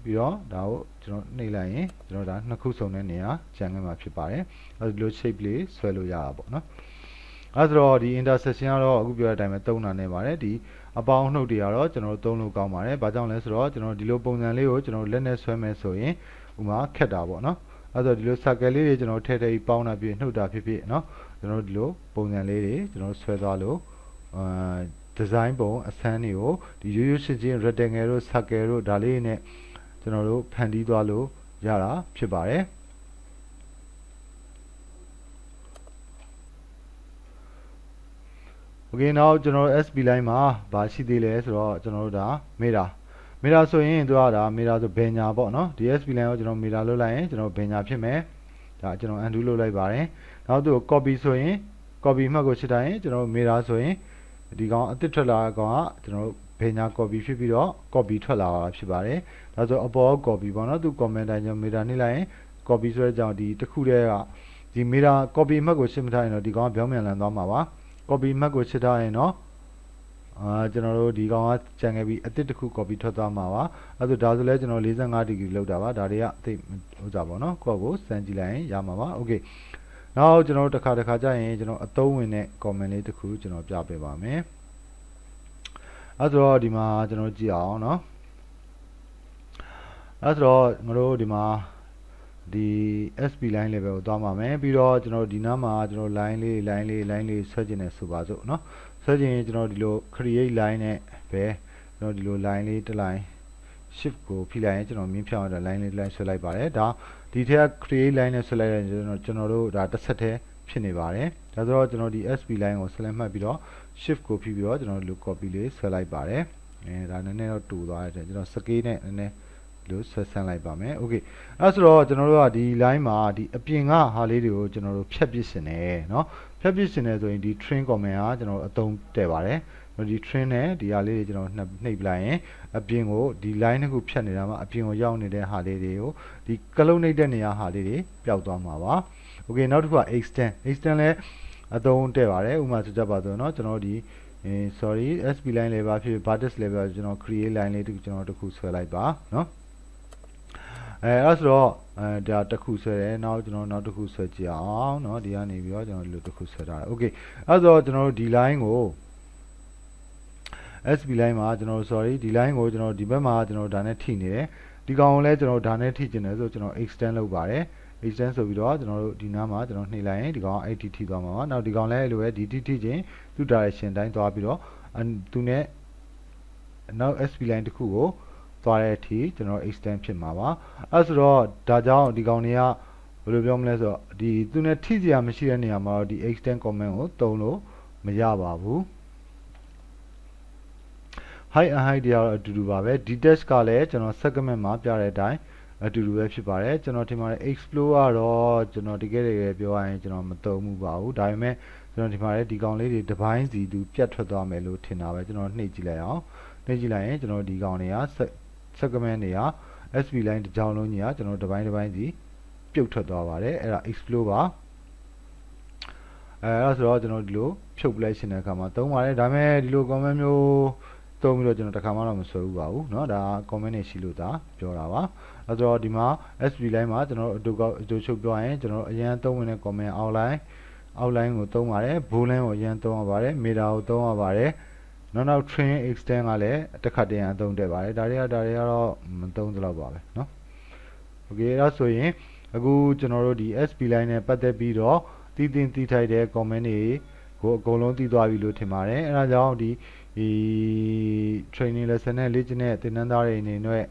ပြီးတော့ဒါကိုကျွန်တော်နှိပ်လိုက်ရင်ကျွန်တော်ဒါနှစ်ခုစုံတဲ့နေရာကြံခဲ့မှာဖြစ်ပါတယ်အဲ့ဒီလို shape လေးဆွဲလို့ရတာပေါ့နော်အဲ့ဆိုတော့ဒီ intersection ကတော့အခုပြောတဲ့အတိုင်းပဲသုံးတာနေပါတယ်ဒီအပေါင်းနှုတ်တွေကတော့ကျွန်တော်တို့သုံးလို့ကောင်းပါတယ်ဘာကြောင့်လဲဆိုတော့ကျွန်တော်ဒီလိုပုံစံလေးကိုကျွန်တော်လက်နဲ့ဆွဲမယ်ဆိုရင်ဥမာခက်တာပေါ့နော်အဲ့တော့ဒီလို circle လေးတွေကျွန်တော်ထည့်ပေါင်းတာပြည့်နှုတ်တာဖြစ်เนาะကျွန်တော်ဒီလိုပုံစံလေးတွေကျွန်တော်ဆွဲသွားလို့design ပုံအစမ်းတွေကိုဒီရိုးရိုးရှင်းချင်း rectangle တို့ circle တို့ဒါလေးနဲ့ကျွန်တော်တို့ဖန်တီးသွားလို့ရတာဖြစ်ပါတယ်Okay နောက်ကျွန်တော် SP line မှာဘာရှိသေးလဲဆိုတော့ကျွန်တော်တို့ဒါ meter ဆိုရင်သူကဒါ meter ဆိုဘယ်ညာပေါ့နော်ဒီ SP line ကိုကျွန်တော် meter လုပ်လိုက်ရင်ကျွန်တော်ဘယ်ညာဖြစ်မယ်ဒါကျွန်တော် undo လုပ်လိုက်ပါတယ်နောက်သူကို copy ဆိုရင် copy မှတ်ကိုရှင်းတိုင်းကျွန်တော် meter ဆိုရင်ဒီကောင်အသစ်ထွက်လာကောင်ကကျွန်တော် ဘယ်ညာ copy ဖြစ်ပြီးတော့ copy ထွက်လာတာဖြစ်ပါတယ်ဒါဆိုအပေါ် copy ပေါ့နော်သူ comment တိုင်းကျွန်တော် meter နှိပ်လိုက်ရင် copy ဆိုတဲ့ကြောင့်ဒီတစ်ခုတည်းကဒီ meter copy အမှတ်ကိုရှင်းမထားရင်တော့ဒီကောင်ကပြောင်းပြန်လည်သွားမှာပါ copy အမှတ်ကိုရှင်းထားရင်တော့ကျွန်တော်တို့ဒီကောင်ကကြံခဲ့ပြီးအတစ်တစ်ခု copy ထွက်သွားမှာပါအဲ့ဒါဆိုဒါဆိုလဲကျွန်တော်45 degree လောက်တာပါဒါတွေကသိဥစားပေါ့နော်ကိုယ့်ကိုစမ်းကြည့်လိုက်ရင်ရမှာပါ okay နောက်ကျွန်တော်တို့တစ်ခါကြာရင်ကျွန်တော်အသုံးဝင်တဲ့ comment လေးတစ်ခုကျွန်တော်ပြပေးပါမယ်အဲ့ဆိုတော့ဒီမှာကျွန်တော်ကြည့်အောင်เนาะအဲ့ဆိုတော့ငါတို့ဒီမှာဒီ SP line level ကိုသွားပါမယ်ပြီးတော့ကျွန်တော်ဒီနားမှာကျွန်တော် line လေးဆွဲကျင်နေဆိုပါစို့เนาะဆွဲကျင်ကျွန်တော်ဒီလို create line နဲ့ပဲကျွန်တော်ဒီလို line လေးတစ် line shift ကိုဖိလိုက်ရင်ကျွန်တော်မြင်းဖြောင်းရတဲ့ line လေးတစ် line ဆွဲလိုက်ပါတယ်ဒါဒီထက် create line နဲ့ဆွဲလိုက်ရင်ကျွန်တော်တို့ဒါတစ်ဆက်တည်းဖြစ်နေပါတယ်ဒါဆိုတော့ကျွန်တော်ဒီ SP line ကို select မှတ်ပြီးတော့ shift ကိုဖိပြီးတော့ကျွန်တော်ဒီလို copy လေးဆွဲလိုက်ပါတယ်ဒါနည်းနည်းတော့တူသွားတယ်ကျွန်တော် scale နဲ့နည်းနည်းလို့ဆွဲဆန်းလိုက်ပါမယ် okay အဲ့ဆိုတော့ကျွန်တော်တို့ကဒီ line မှာဒီအပြင်ကဟာလေးတွေကိုကျွန်တော်တို့ဖြတ်ပစ်ရှင်တယ်เนาะဖြတ်ပစ်ရှင်တယ်ဆိုရင်ဒီ trim comment ကကျွန်တော်အသုံးတည့်ပါတယ်ဒီ trim နဲ့ဒီဟာလေးတွေကျွန်တော်နှိပ်ပလိုက်ရင်အပြင်ကိုဒီ line တစ်ခုဖြတ်နေတာမှာအပြင်ကိုရောက်နေတဲ့ဟာလေးတွေကိုဒီကလုံးနှိပ်တဲ့နေရာဟာလေးတွေပျောက်သွားမှာပါ okay နောက်တစ်ခုက extend လဲအသုံးတည့်ပါတယ်ဥပမာဆိုကြပါစို့เนาะကျွန်တော်ဒီsorry SP line level ဖြစ် vertex level ကျွန်တော် create line လေးကျွန်တော်တစ်ခုဆွဲလိုက်ပါเนาะအဲ့ဆိုတော့ဒါတစ်ခုဆွဲတယ်နောက်ကျွန်တော်နောက်တစ်ခုဆွဲကြည့်အောင်เนาะဒီကနေပြီးတော့ကျွန်တော်ဒီလိုတစ်ခုဆွဲထားတယ် okay အဲ့ဆိုတော့ကျွန်တော်တို့ဒီ line ကို SP line မှာကျွန်တော် sorry ဒီ line ကိုကျွန်တော်ဒီဘက်မှာကျွန်တော်ဒါနဲ့ထိနေတယ်ဒီကောင်ကိုလည်းကျွန်တော်ဒါနဲ့ထိကျင်တယ်ဆိုကျွန်တော် extend လုပ်ပါတယ် extend ဆိုပြီးတော့ကျွန်တော်တို့ဒီနားမှာကျွန်တော်နှိပ်လိုက်ရင်ဒီကောင် 80 ထိသွားမှာပါနောက်ဒီကောင်လည်းအဲ့လိုပဲဒီထိချင်းသူ direction တိုင်းသွားပြီးတော့သူနဲ့နောက် SP line တစ်ခုကိုသွားတဲ့အထိကျွန်တော် extend ဖြစ်မှာပါအဲ့ဆိုတော့ဒါကြောင့်ဒီကောင်တွေကဘယ်လိုပြောမလဲဆိုတော့ဒီသူနဲ့ထိစရာမရှိတဲ့နေရာမှာတော့ဒီ extend comment ကိုသုံးလို့မရပါဘူး height and height တွေကတော့အတူတူပါပဲ detach ကလည်းကျွန်တော် segment မှာပြတဲ့အတိုင်းအတူတူပဲဖြစ်ပါတယ်ကျွန်တော်ထင်ပါတယ် explore ကတော့ကျွန်တော်တကယ်ပြောရရင်ကျွန်တော်မသုံးမှုပါဘူးဒါပေမဲ့ကျွန်တော်ထင်ပါတယ်ဒီကောင်လေးတွေတစ်ပိုင်းစီသူပြတ်ထွက်သွားမယ်လို့ထင်တာပဲကျွန်တော်နှိပ်ကြည့်လိုက်အောင်နှိပ်ကြည့်လိုက်ရင်ကျွန်တော်ဒီကောင်တွေက segment တွေက SP line တစ်ကြောင်းလုံးကြီးကကျွန်တော်တစ်ပိုင်းစီပြုတ်ထွက်သွားပါတယ်အဲ့ဒါ explore ပါအဲ့ဆိုတော့ကျွန်တော်ဒီလိုဖြုတ်ပလိုက်ရှင်တဲ့အခါမှာသုံးပါတယ်ဒါပေမဲ့ဒီလို comment မျိုးသုံးပြီးတော့ကျွန်တော်တစ်ခါမှတော့မဆွဲဘူးပါဘူးเนาะဒါ comment နဲ့ရှိလို့ဒါပြောတာပါအဲ့ဆိုတော့ဒီမှာ SP line မှာကျွန်တော်အတူချုပ်ပြောရင်ကျွန်တော်အရင်သုံးဝင်တဲ့ comment outline ကိုသုံးပါတယ် boolean ကိုအရင်သုံးရပါတယ် meter ကိုသုံးရပါတယ်နောက် train extend ကလည်းတစ်ခါတည်းအသုံးတည့်ပါတယ်ဒါတွေကတော့မသုံးသလောက်ပါပဲเนาะ okay အဲ့ဒါဆိုရင်အခုကျွန်တော်တို့ဒီ SP line နဲ့ပတ်သက်ပြီးတော့တီးထိုက်တဲ့ comment တွေကိုအကုန်လုံးသိသွားပြီလို့ထင်ပါတယ်အဲ့ဒါကြောင့်ဒီ training lesson နဲ့လေ့ကျင့်တဲ့သင်တန်းသားတွေအနေနဲ့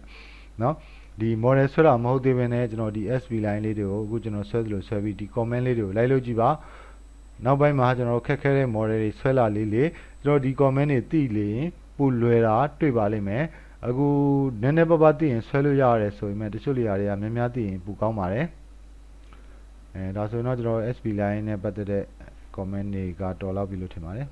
เนาะဒီ model ဆွဲတာမဟုတ်သေးဘဲနဲ့ကျွန်တော်ဒီ SP line လေးတွေကိုအခုကျွန်တော်ဆွဲသလိုဆွဲပြီးဒီ comment လေးတွေကိုလိုက်လို့ကြည့်ပါနောက်ပိုင်းမှာကျွန်တော်ခက်ခဲတဲ့ model တွေဆွဲလာလေးကျွန်တော်ဒီ comment တွေသိလေရင်ပိုလွယ်တာတွေ့ပါလိမ့်မယ်အခုနည်းနည်းပါးပါးသိရင်ဆွဲလို့ရတယ်ဆိုပေမဲ့တချို့နေရာတွေကများများသိရင်ပိုကောင်းပါတယ်ဒါဆိုရင်တော့ကျွန်တော် SP line နဲ့ပတ်သက်တဲ့ comment တွေကတော်လောက်ပြီလို့ထင်ပါတယ်